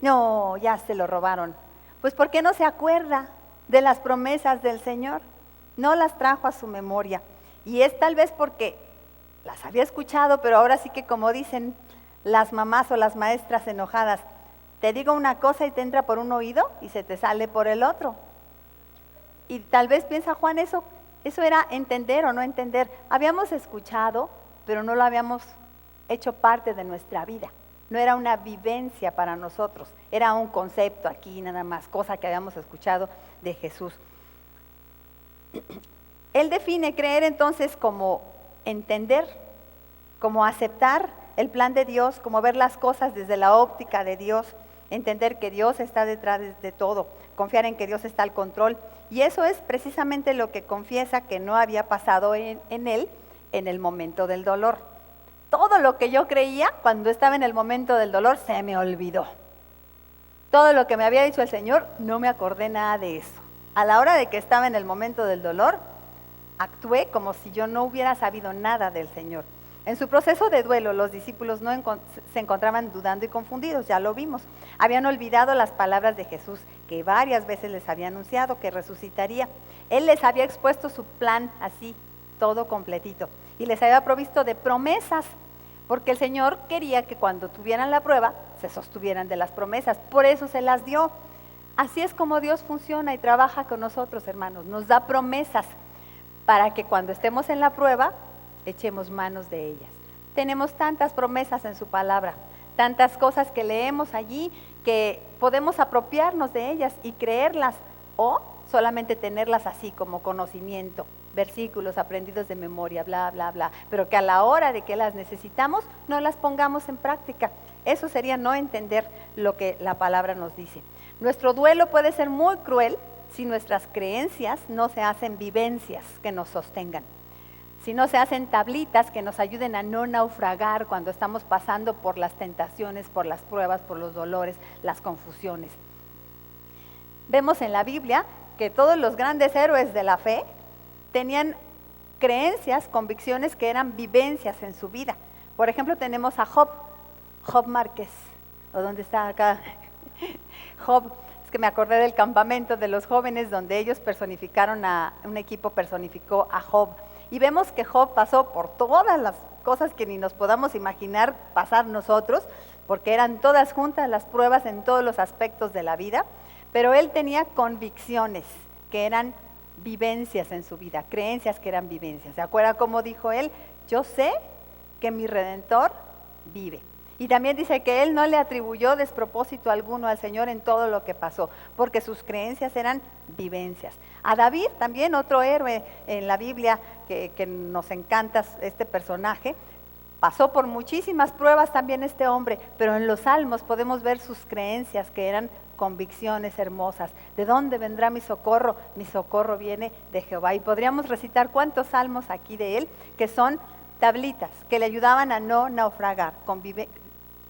no, ya se lo robaron. Pues ¿por qué no se acuerda de las promesas del Señor? No las trajo a su memoria. Y es tal vez porque las había escuchado, pero ahora sí que, como dicen las mamás o las maestras enojadas, te digo una cosa y te entra por un oído y se te sale por el otro. Y tal vez piensa Juan, eso era entender o no entender. Habíamos escuchado, pero no lo habíamos hecho parte de nuestra vida. No era una vivencia para nosotros, era un concepto aquí nada más, cosa que habíamos escuchado de Jesús. Él define creer entonces como entender, como aceptar el plan de Dios, como ver las cosas desde la óptica de Dios, entender que Dios está detrás de todo, confiar en que Dios está al control. Y eso es precisamente lo que confiesa que no había pasado en él en el momento del dolor. Todo lo que yo creía cuando estaba en el momento del dolor se me olvidó. Todo lo que me había dicho el Señor, no me acordé nada de eso. A la hora de que estaba en el momento del dolor, actué como si yo no hubiera sabido nada del Señor. En su proceso de duelo, los discípulos se encontraban dudando y confundidos, ya lo vimos. Habían olvidado las palabras de Jesús, que varias veces les había anunciado que resucitaría. Él les había expuesto su plan así, todo completito, y les había provisto de promesas, porque el Señor quería que cuando tuvieran la prueba, se sostuvieran de las promesas, por eso se las dio. Así es como Dios funciona y trabaja con nosotros, hermanos, nos da promesas para que cuando estemos en la prueba, echemos manos de ellas. Tenemos tantas promesas en su palabra, tantas cosas que leemos allí, que podemos apropiarnos de ellas y creerlas, o solamente tenerlas así como conocimiento, versículos aprendidos de memoria, bla, bla, bla, pero que a la hora de que las necesitamos, no las pongamos en práctica. Eso sería no entender lo que la palabra nos dice. Nuestro duelo puede ser muy cruel si nuestras creencias no se hacen vivencias que nos sostengan, si no se hacen tablitas que nos ayuden a no naufragar cuando estamos pasando por las tentaciones, por las pruebas, por los dolores, las confusiones. Vemos en la Biblia que todos los grandes héroes de la fe tenían creencias, convicciones que eran vivencias en su vida. Por ejemplo, tenemos a Job Márquez, o dónde está acá, Job. Es que me acordé del campamento de los jóvenes donde ellos personificaron un equipo personificó a Job. Y vemos que Job pasó por todas las cosas que ni nos podamos imaginar pasar nosotros, porque eran todas juntas las pruebas en todos los aspectos de la vida, pero él tenía convicciones que eran vivencias en su vida, creencias que eran vivencias. ¿Se acuerdan cómo dijo él? Yo sé que mi Redentor vive. Y también dice que él no le atribuyó despropósito alguno al Señor en todo lo que pasó, porque sus creencias eran vivencias. A David, también otro héroe en la Biblia que nos encanta este personaje, pasó por muchísimas pruebas también este hombre, pero en los Salmos podemos ver sus creencias que eran convicciones hermosas. ¿De dónde vendrá mi socorro? Mi socorro viene de Jehová. Y podríamos recitar cuántos salmos aquí de él, que son tablitas, que le ayudaban a no naufragar,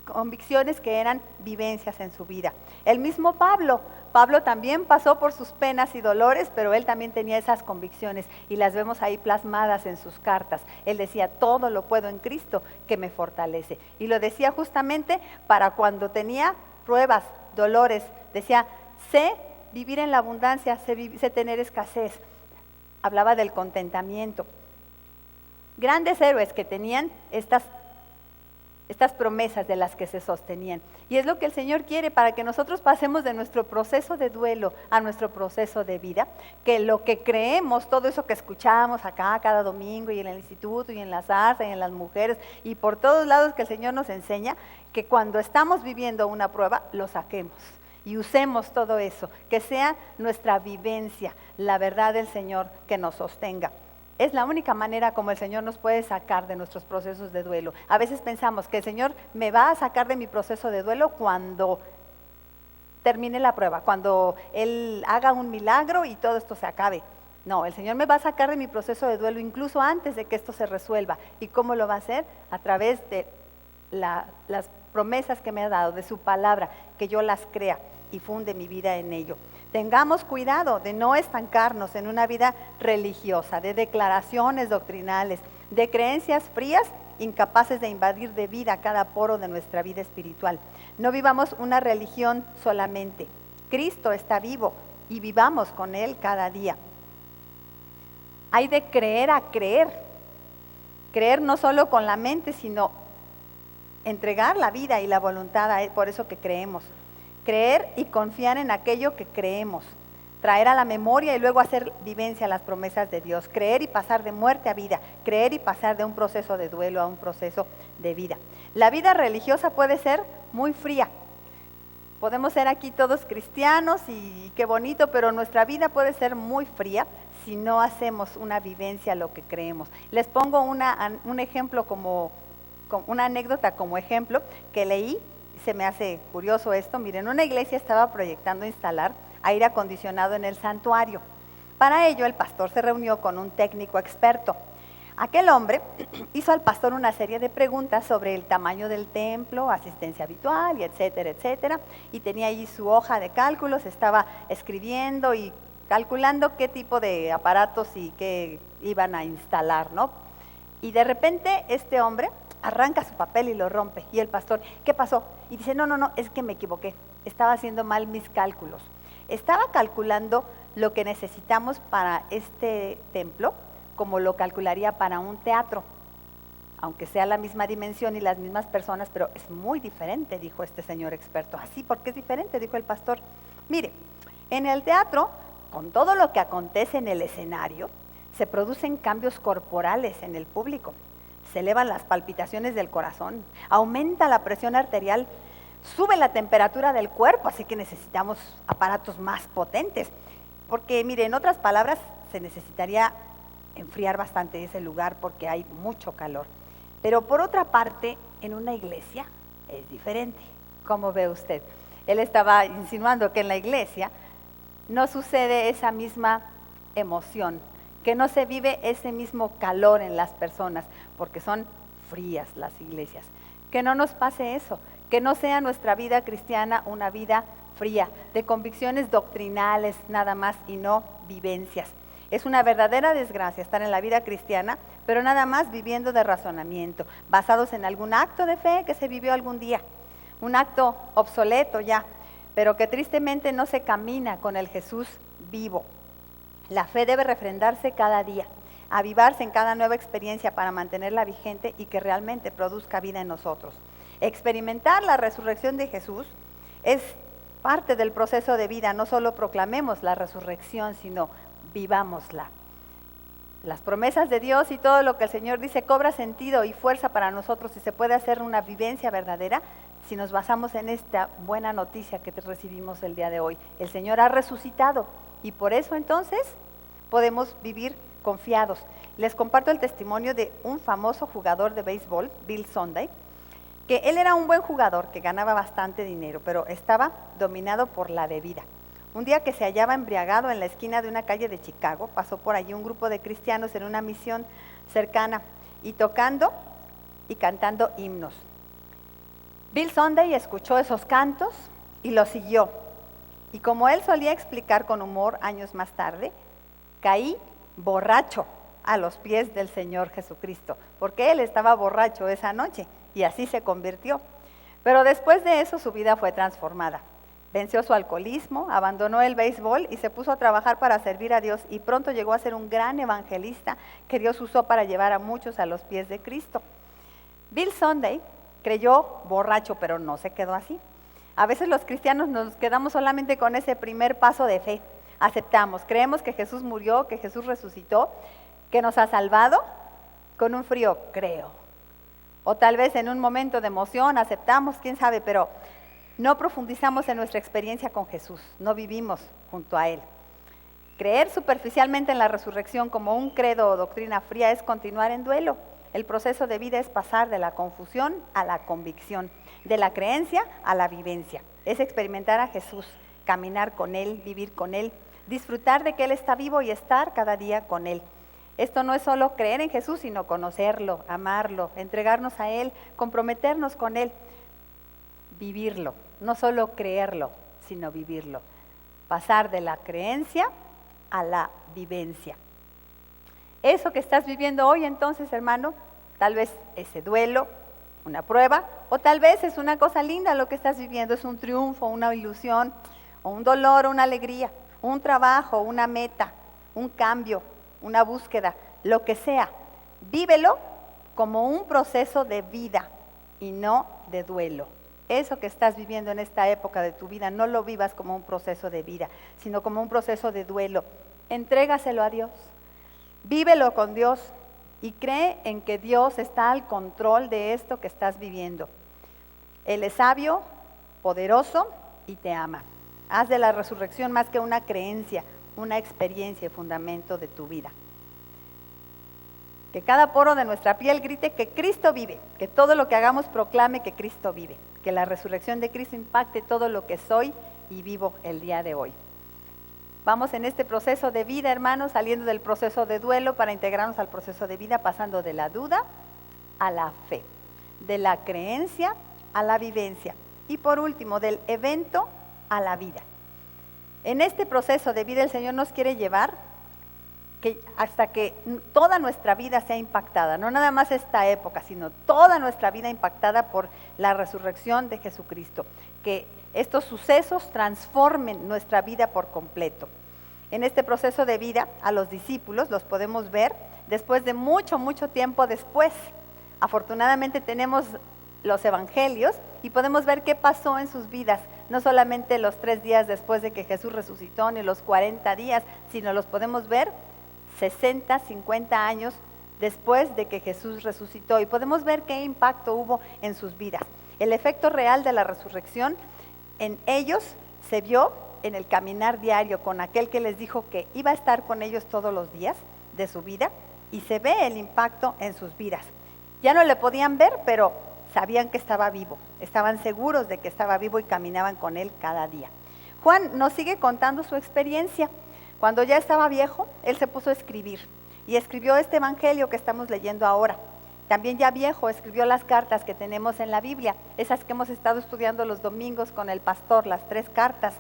convicciones que eran vivencias en su vida. El mismo Pablo también pasó por sus penas y dolores, pero él también tenía esas convicciones y las vemos ahí plasmadas en sus cartas. Él decía, todo lo puedo en Cristo que me fortalece. Y lo decía justamente para cuando tenía pruebas, dolores, decía, sé vivir en la abundancia, sé tener escasez. Hablaba del contentamiento. Grandes héroes que tenían estas promesas de las que se sostenían. Y es lo que el Señor quiere para que nosotros pasemos de nuestro proceso de duelo a nuestro proceso de vida, que lo que creemos, todo eso que escuchamos acá cada domingo y en el instituto y en la zarza y en las mujeres y por todos lados que el Señor nos enseña, que cuando estamos viviendo una prueba, lo saquemos y usemos todo eso, que sea nuestra vivencia, la verdad del Señor que nos sostenga. Es la única manera como el Señor nos puede sacar de nuestros procesos de duelo. A veces pensamos que el Señor me va a sacar de mi proceso de duelo cuando termine la prueba, cuando Él haga un milagro y todo esto se acabe. No, el Señor me va a sacar de mi proceso de duelo incluso antes de que esto se resuelva. ¿Y cómo lo va a hacer? A través de las promesas que me ha dado, de su palabra, que yo las crea y funde mi vida en ello. Tengamos cuidado de no estancarnos en una vida religiosa, de declaraciones doctrinales, de creencias frías, incapaces de invadir de vida cada poro de nuestra vida espiritual. No vivamos una religión solamente. Cristo está vivo y vivamos con Él cada día. Hay de creer a creer. Creer no solo con la mente, sino entregar la vida y la voluntad a Él, por eso que creemos. Creer y confiar en aquello que creemos, traer a la memoria y luego hacer vivencia las promesas de Dios, creer y pasar de muerte a vida, creer y pasar de un proceso de duelo a un proceso de vida. La vida religiosa puede ser muy fría, podemos ser aquí todos cristianos y qué bonito, pero nuestra vida puede ser muy fría si no hacemos una vivencia lo que creemos. Les pongo un ejemplo una anécdota como ejemplo que leí. Se me hace curioso esto. Miren, una iglesia estaba proyectando instalar aire acondicionado en el santuario. Para ello, el pastor se reunió con un técnico experto. Aquel hombre hizo al pastor una serie de preguntas sobre el tamaño del templo, asistencia habitual, y etcétera, etcétera. Y tenía ahí su hoja de cálculos, estaba escribiendo y calculando qué tipo de aparatos y qué iban a instalar, ¿no? Y de repente este hombre arranca su papel y lo rompe. Y el pastor, ¿qué pasó? Y dice, no, es que me equivoqué. Estaba haciendo mal mis cálculos. Estaba calculando lo que necesitamos para este templo, como lo calcularía para un teatro. Aunque sea la misma dimensión y las mismas personas, pero es muy diferente, dijo este señor experto. Así, ¿por qué es diferente? Dijo el pastor. Mire, en el teatro, con todo lo que acontece en el escenario, se producen cambios corporales en el público. Se elevan las palpitaciones del corazón, aumenta la presión arterial, sube la temperatura del cuerpo, así que necesitamos aparatos más potentes. Porque, mire, en otras palabras, se necesitaría enfriar bastante ese lugar porque hay mucho calor. Pero por otra parte, en una iglesia es diferente. ¿Cómo ve usted? Él estaba insinuando que en la iglesia no sucede esa misma emoción, que no se vive ese mismo calor en las personas, porque son frías las iglesias. Que no nos pase eso, que no sea nuestra vida cristiana una vida fría, de convicciones doctrinales nada más y no vivencias. Es una verdadera desgracia estar en la vida cristiana, pero nada más viviendo de razonamiento, basados en algún acto de fe que se vivió algún día, un acto obsoleto ya, pero que tristemente no se camina con el Jesús vivo. La fe debe refrendarse cada día, avivarse en cada nueva experiencia para mantenerla vigente y que realmente produzca vida en nosotros. Experimentar la resurrección de Jesús es parte del proceso de vida. No solo proclamemos la resurrección, sino vivámosla. Las promesas de Dios y todo lo que el Señor dice cobra sentido y fuerza para nosotros y se puede hacer una vivencia verdadera si nos basamos en esta buena noticia que recibimos el día de hoy. El Señor ha resucitado y por eso entonces podemos vivir confiados. Les comparto el testimonio de un famoso jugador de béisbol, Bill Sunday, que él era un buen jugador que ganaba bastante dinero, pero estaba dominado por la bebida. Un día que se hallaba embriagado en la esquina de una calle de Chicago, pasó por allí un grupo de cristianos en una misión cercana y tocando y cantando himnos. Bill Sunday escuchó esos cantos y los siguió. Y como él solía explicar con humor años más tarde, caí borracho a los pies del Señor Jesucristo, porque él estaba borracho esa noche y así se convirtió. Pero después de eso su vida fue transformada. Venció su alcoholismo, abandonó el béisbol y se puso a trabajar para servir a Dios y pronto llegó a ser un gran evangelista que Dios usó para llevar a muchos a los pies de Cristo. Bill Sunday creyó borracho, pero no se quedó así. A veces los cristianos nos quedamos solamente con ese primer paso de fe. Aceptamos, creemos que Jesús murió, que Jesús resucitó, que nos ha salvado, con un frío creo. O tal vez en un momento de emoción aceptamos, quién sabe, pero no profundizamos en nuestra experiencia con Jesús, no vivimos junto a Él. Creer superficialmente en la resurrección como un credo o doctrina fría es continuar en duelo. El proceso de vida es pasar de la confusión a la convicción, de la creencia a la vivencia. Es experimentar a Jesús, caminar con Él, vivir con Él, disfrutar de que Él está vivo y estar cada día con Él. Esto no es solo creer en Jesús, sino conocerlo, amarlo, entregarnos a Él, comprometernos con Él, vivirlo. No solo creerlo, sino vivirlo. Pasar de la creencia a la vivencia. Eso que estás viviendo hoy entonces, hermano, tal vez ese duelo, una prueba, o tal vez es una cosa linda lo que estás viviendo, es un triunfo, una ilusión, o un dolor, una alegría, un trabajo, una meta, un cambio, una búsqueda, lo que sea. Vívelo como un proceso de vida y no de duelo. Eso que estás viviendo en esta época de tu vida, no lo vivas como un proceso de vida, sino como un proceso de duelo. Entrégaselo a Dios, vívelo con Dios y cree en que Dios está al control de esto que estás viviendo. Él es sabio, poderoso y te ama. Haz de la resurrección más que una creencia, una experiencia y fundamento de tu vida. Que cada poro de nuestra piel grite que Cristo vive, que todo lo que hagamos proclame que Cristo vive, que la resurrección de Cristo impacte todo lo que soy y vivo el día de hoy. Vamos en este proceso de vida, hermanos, saliendo del proceso de duelo para integrarnos al proceso de vida, pasando de la duda a la fe, de la creencia a la vivencia y por último, del evento a la vida. En este proceso de vida el Señor nos quiere llevar hasta que toda nuestra vida sea impactada, no nada más esta época, sino toda nuestra vida impactada por la resurrección de Jesucristo, que estos sucesos transformen nuestra vida por completo. En este proceso de vida, a los discípulos los podemos ver después de mucho tiempo después. Afortunadamente tenemos los evangelios y podemos ver qué pasó en sus vidas, no solamente los 3 días después de que Jesús resucitó, ni los 40 días, sino los podemos ver 60, 50 años después de que Jesús resucitó y podemos ver qué impacto hubo en sus vidas. El efecto real de la resurrección en ellos se vio en el caminar diario con aquel que les dijo que iba a estar con ellos todos los días de su vida y se ve el impacto en sus vidas. Ya no le podían ver, pero sabían que estaba vivo, estaban seguros de que estaba vivo y caminaban con él cada día. Juan nos sigue contando su experiencia. Cuando ya estaba viejo, él se puso a escribir y escribió este evangelio que estamos leyendo ahora. También ya viejo escribió las cartas que tenemos en la Biblia, esas que hemos estado estudiando los domingos con el pastor, las 3 cartas.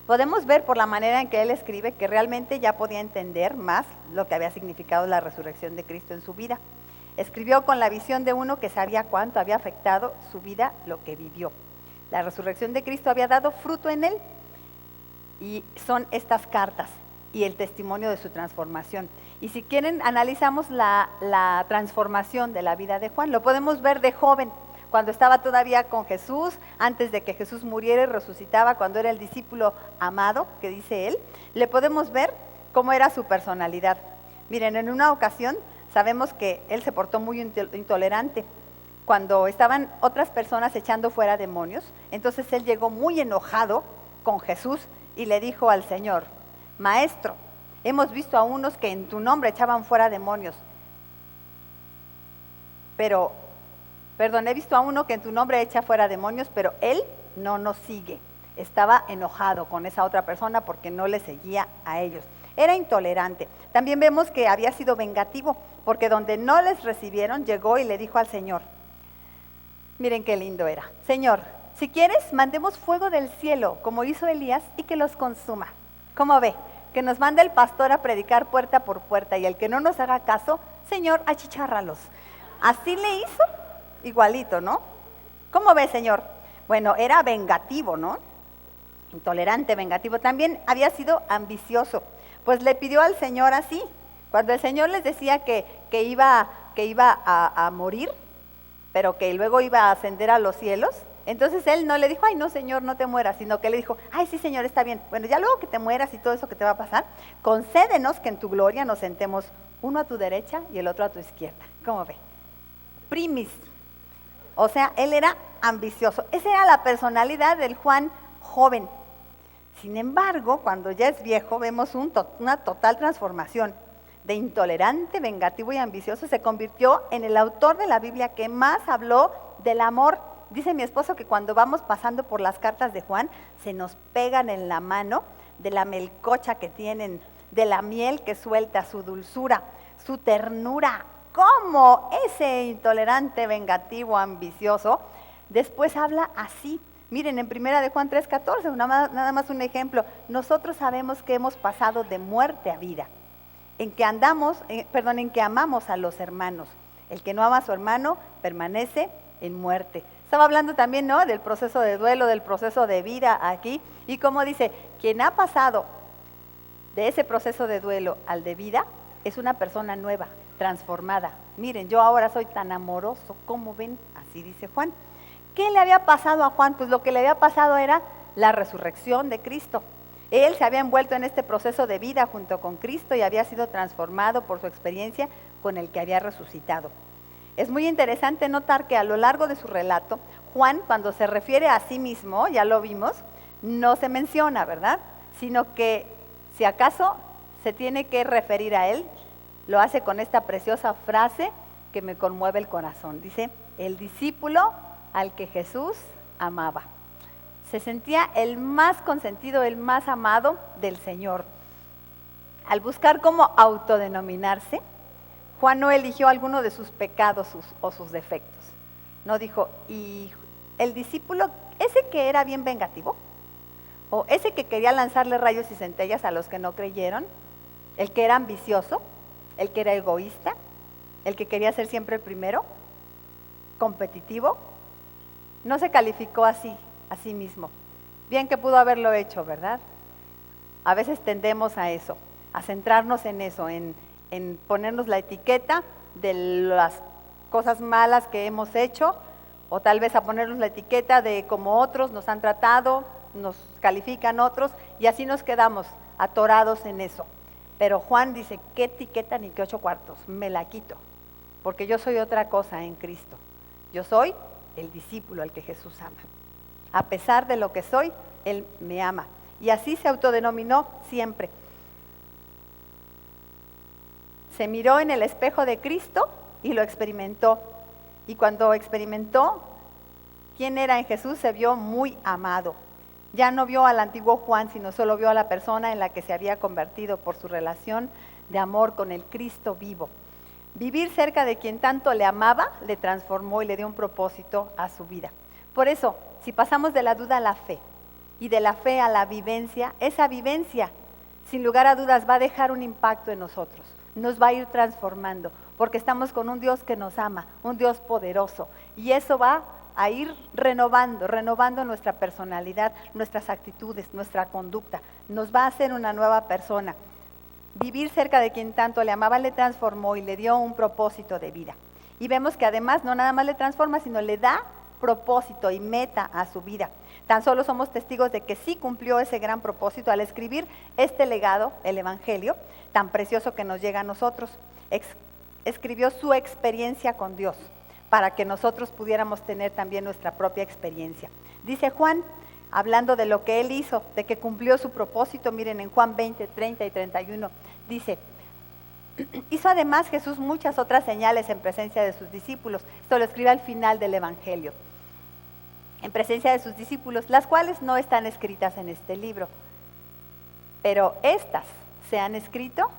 Podemos ver por la manera en que él escribe que realmente ya podía entender más lo que había significado la resurrección de Cristo en su vida. Escribió con la visión de uno que sabía cuánto había afectado su vida lo que vivió. La resurrección de Cristo había dado fruto en él. Y son estas cartas y el testimonio de su transformación. Y si quieren, analizamos la transformación de la vida de Juan. Lo podemos ver de joven, cuando estaba todavía con Jesús, antes de que Jesús muriera y resucitaba, cuando era el discípulo amado, que dice él. Le podemos ver cómo era su personalidad. Miren, en una ocasión sabemos que él se portó muy intolerante. Cuando estaban otras personas echando fuera demonios, entonces él llegó muy enojado con Jesús y le dijo al Señor: Maestro, hemos visto a unos que en tu nombre echaban fuera demonios, he visto a uno que en tu nombre echa fuera demonios, pero él no nos sigue. Estaba enojado con esa otra persona porque no le seguía a ellos. Era intolerante. También vemos que había sido vengativo, porque donde no les recibieron, llegó y le dijo al Señor: Miren qué lindo era. Señor, si quieres, mandemos fuego del cielo, como hizo Elías, y que los consuma. ¿Cómo ve? Que nos manda el pastor a predicar puerta por puerta, y el que no nos haga caso, Señor, achichárralos. Así le hizo, igualito, ¿no? ¿Cómo ve, Señor? Bueno, era vengativo, ¿no? Intolerante, vengativo. También había sido ambicioso, pues le pidió al Señor así. Cuando el Señor les decía que iba a morir, pero que luego iba a ascender a los cielos, entonces él no le dijo, ay no Señor, no te mueras, sino que le dijo, ay sí Señor, está bien, bueno ya luego que te mueras y todo eso que te va a pasar, concédenos que en tu gloria nos sentemos uno a tu derecha y el otro a tu izquierda. ¿Cómo ve? Primis. O sea, él era ambicioso. Esa era la personalidad del Juan joven. Sin embargo, cuando ya es viejo, vemos una total transformación. De intolerante, vengativo y ambicioso, se convirtió en el autor de la Biblia que más habló del amor. Dice mi esposo que cuando vamos pasando por las cartas de Juan, se nos pegan en la mano de la melcocha que tienen, de la miel que suelta, su dulzura, su ternura. ¿Cómo ese intolerante, vengativo, ambicioso, después habla así? Miren, en primera de Juan 3:14, nada más un ejemplo. Nosotros sabemos que hemos pasado de muerte a vida. En que amamos a los hermanos. El que no ama a su hermano permanece en muerte. Estaba hablando también, ¿no?, del proceso de duelo, del proceso de vida aquí. Y como dice, quien ha pasado de ese proceso de duelo al de vida, es una persona nueva, transformada. Miren, yo ahora soy tan amoroso, ¿cómo ven? Así dice Juan. ¿Qué le había pasado a Juan? Pues lo que le había pasado era la resurrección de Cristo. Él se había envuelto en este proceso de vida junto con Cristo y había sido transformado por su experiencia con el que había resucitado. Es muy interesante notar que a lo largo de su relato, Juan, cuando se refiere a sí mismo, ya lo vimos, no se menciona, ¿verdad? Sino que si acaso se tiene que referir a él, lo hace con esta preciosa frase que me conmueve el corazón. Dice, el discípulo al que Jesús amaba. Se sentía el más consentido, el más amado del Señor. Al buscar cómo autodenominarse, Juan no eligió alguno de sus pecados o sus defectos. No dijo, y el discípulo, ese que era bien vengativo, o ese que quería lanzarle rayos y centellas a los que no creyeron, el que era ambicioso, el que era egoísta, el que quería ser siempre el primero, competitivo, no se calificó así a sí mismo. Bien que pudo haberlo hecho, ¿verdad? A veces tendemos a eso, a centrarnos en eso, en ponernos la etiqueta de las cosas malas que hemos hecho, o tal vez a ponernos la etiqueta de cómo otros nos han tratado, nos califican otros, y así nos quedamos atorados en eso. Pero Juan dice, ¿qué etiqueta ni qué 8 cuartos? Me la quito, porque yo soy otra cosa en Cristo. Yo soy el discípulo al que Jesús ama. A pesar de lo que soy, Él me ama. Y así se autodenominó siempre. Se miró en el espejo de Cristo y lo experimentó. Y cuando experimentó quién era en Jesús, se vio muy amado. Ya no vio al antiguo Juan, sino solo vio a la persona en la que se había convertido por su relación de amor con el Cristo vivo. Vivir cerca de quien tanto le amaba, le transformó y le dio un propósito a su vida. Por eso, si pasamos de la duda a la fe y de la fe a la vivencia, esa vivencia, sin lugar a dudas, va a dejar un impacto en nosotros. Nos va a ir transformando, porque estamos con un Dios que nos ama, un Dios poderoso. Y eso va a ir renovando nuestra personalidad, nuestras actitudes, nuestra conducta. Nos va a hacer una nueva persona. Vivir cerca de quien tanto le amaba le transformó y le dio un propósito de vida. Y vemos que además no nada más le transforma, sino le da propósito y meta a su vida. Tan solo somos testigos de que sí cumplió ese gran propósito al escribir este legado, el Evangelio, tan precioso que nos llega a nosotros. Escribió su experiencia con Dios, para que nosotros pudiéramos tener también nuestra propia experiencia. Dice Juan, hablando de lo que él hizo, de que cumplió su propósito, miren en Juan 20, 30 y 31, dice, hizo además Jesús muchas otras señales en presencia de sus discípulos. Esto lo escribe al final del Evangelio. En presencia de sus discípulos, las cuales no están escritas en este libro, pero estas se han escrito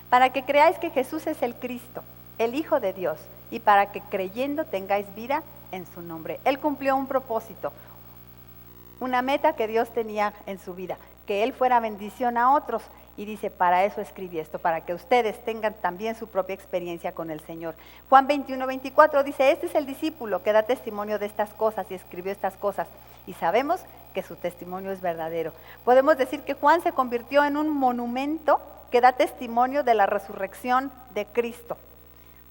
para que creáis que Jesús es el Cristo, el Hijo de Dios, y para que creyendo tengáis vida en su nombre. Él cumplió un propósito, una meta que Dios tenía en su vida, que Él fuera bendición a otros. Y dice, para eso escribí esto, para que ustedes tengan también su propia experiencia con el Señor. Juan 21:24 dice, este es el discípulo que da testimonio de estas cosas y escribió estas cosas. Y sabemos que su testimonio es verdadero. Podemos decir que Juan se convirtió en un monumento que da testimonio de la resurrección de Cristo.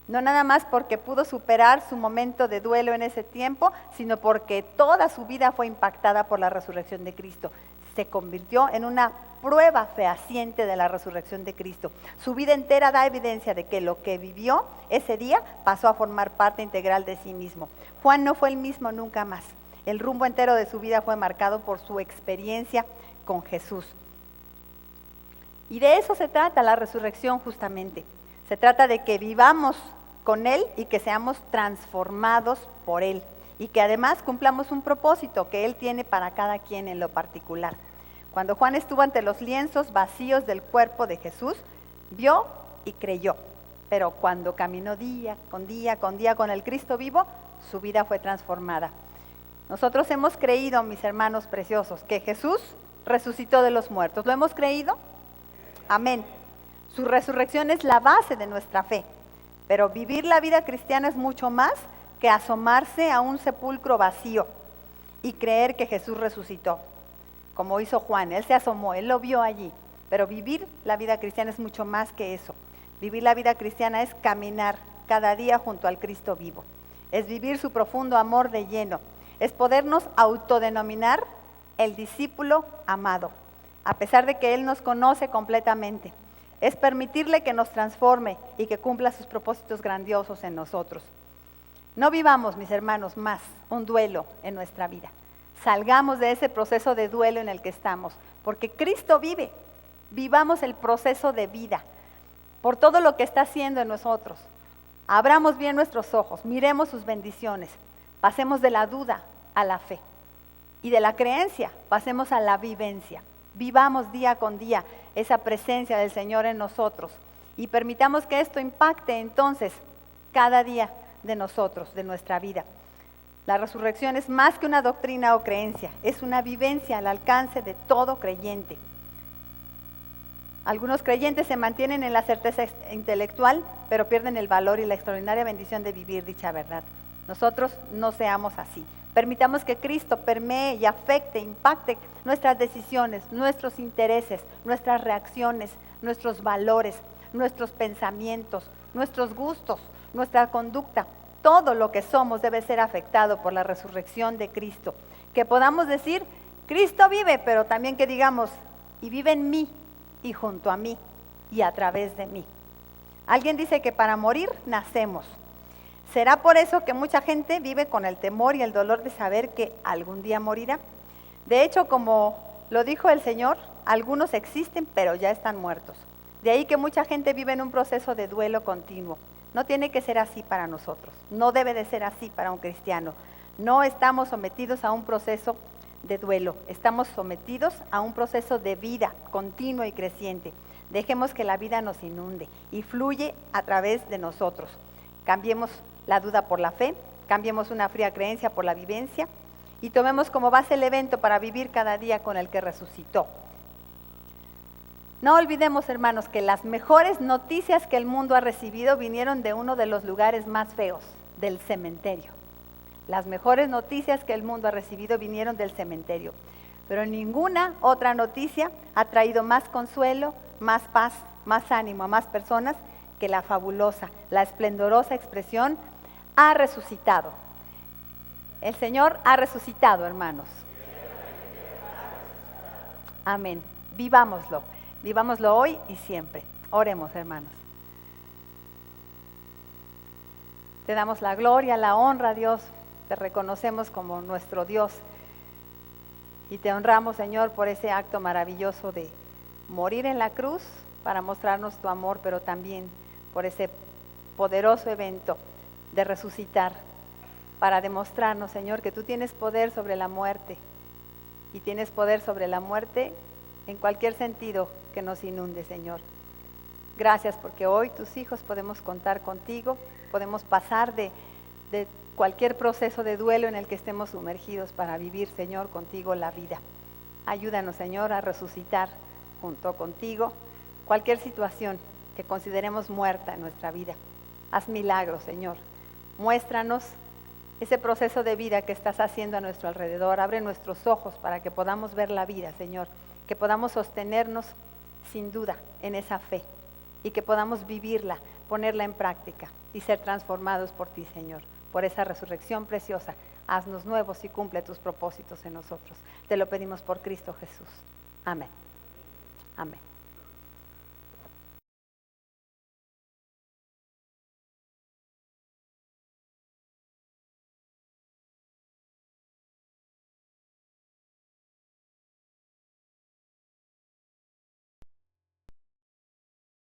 No nada más porque pudo superar su momento de duelo en ese tiempo, sino porque toda su vida fue impactada por la resurrección de Cristo. Se convirtió en una prueba fehaciente de la resurrección de Cristo. Su vida entera da evidencia de que lo que vivió ese día pasó a formar parte integral de sí mismo. Juan no fue el mismo nunca más. El rumbo entero de su vida fue marcado por su experiencia con Jesús. Y de eso se trata la resurrección justamente. Se trata de que vivamos con Él y que seamos transformados por Él. Y que además cumplamos un propósito que Él tiene para cada quien en lo particular. Cuando Juan estuvo ante los lienzos vacíos del cuerpo de Jesús, vio y creyó. Pero cuando caminó día con día con el Cristo vivo, su vida fue transformada. Nosotros hemos creído, mis hermanos preciosos, que Jesús resucitó de los muertos. ¿Lo hemos creído? Amén. Su resurrección es la base de nuestra fe. Pero vivir la vida cristiana es mucho más que asomarse a un sepulcro vacío y creer que Jesús resucitó, como hizo Juan. Él se asomó, él lo vio allí. Pero vivir la vida cristiana es mucho más que eso. Vivir la vida cristiana es caminar cada día junto al Cristo vivo. Es vivir su profundo amor de lleno. Es podernos autodenominar el discípulo amado, a pesar de que Él nos conoce completamente. Es permitirle que nos transforme y que cumpla sus propósitos grandiosos en nosotros. No vivamos, mis hermanos, más un duelo en nuestra vida. Salgamos de ese proceso de duelo en el que estamos, porque Cristo vive. Vivamos el proceso de vida por todo lo que está haciendo en nosotros. Abramos bien nuestros ojos, miremos sus bendiciones, pasemos de la duda a la fe y de la creencia pasemos a la vivencia. Vivamos día con día esa presencia del Señor en nosotros y permitamos que esto impacte entonces cada día de nosotros, de nuestra vida. La resurrección es más que una doctrina o creencia, es una vivencia al alcance de todo creyente. Algunos creyentes se mantienen en la certeza intelectual, pero pierden el valor y la extraordinaria bendición de vivir dicha verdad. Nosotros no seamos así. Permitamos que Cristo permee y afecte, impacte nuestras decisiones, nuestros intereses, nuestras reacciones, nuestros valores, nuestros pensamientos, nuestros gustos, nuestra conducta. Todo lo que somos debe ser afectado por la resurrección de Cristo. Que podamos decir, Cristo vive, pero también que digamos, y vive en mí, y junto a mí, y a través de mí. Alguien dice que para morir nacemos. ¿Será por eso que mucha gente vive con el temor y el dolor de saber que algún día morirá? De hecho, como lo dijo el Señor, algunos existen, pero ya están muertos. De ahí que mucha gente vive en un proceso de duelo continuo. No tiene que ser así para nosotros. No debe de ser así para un cristiano. No estamos sometidos a un proceso de duelo. Estamos sometidos a un proceso de vida continuo y creciente. Dejemos que la vida nos inunde y fluye a través de nosotros. Cambiemos la duda por la fe, cambiemos una fría creencia por la vivencia y tomemos como base el evento para vivir cada día con el que resucitó. No olvidemos, hermanos, que las mejores noticias que el mundo ha recibido vinieron de uno de los lugares más feos, del cementerio. Las mejores noticias que el mundo ha recibido vinieron del cementerio. Pero ninguna otra noticia ha traído más consuelo, más paz, más ánimo a más personas que la fabulosa, la esplendorosa expresión ha resucitado. El Señor ha resucitado, hermanos. Amén. Vivámoslo. Vivámoslo hoy y siempre. Oremos, hermanos. Te damos la gloria, la honra, Dios. Te reconocemos como nuestro Dios. Y te honramos, Señor, por ese acto maravilloso de morir en la cruz para mostrarnos tu amor, pero también por ese poderoso evento de resucitar para demostrarnos, Señor, que tú tienes poder sobre la muerte y tienes poder sobre la muerte en cualquier sentido que nos inunde, Señor. Gracias porque hoy tus hijos podemos contar contigo, podemos pasar de cualquier proceso de duelo en el que estemos sumergidos para vivir, Señor, contigo la vida. Ayúdanos, Señor, a resucitar junto contigo cualquier situación que consideremos muerta en nuestra vida. Haz milagros, Señor. Muéstranos ese proceso de vida que estás haciendo a nuestro alrededor. Abre nuestros ojos para que podamos ver la vida, Señor. Que podamos sostenernos sin duda en esa fe y que podamos vivirla, ponerla en práctica y ser transformados por ti, Señor. Por esa resurrección preciosa, haznos nuevos y cumple tus propósitos en nosotros. Te lo pedimos por Cristo Jesús. Amén. Amén.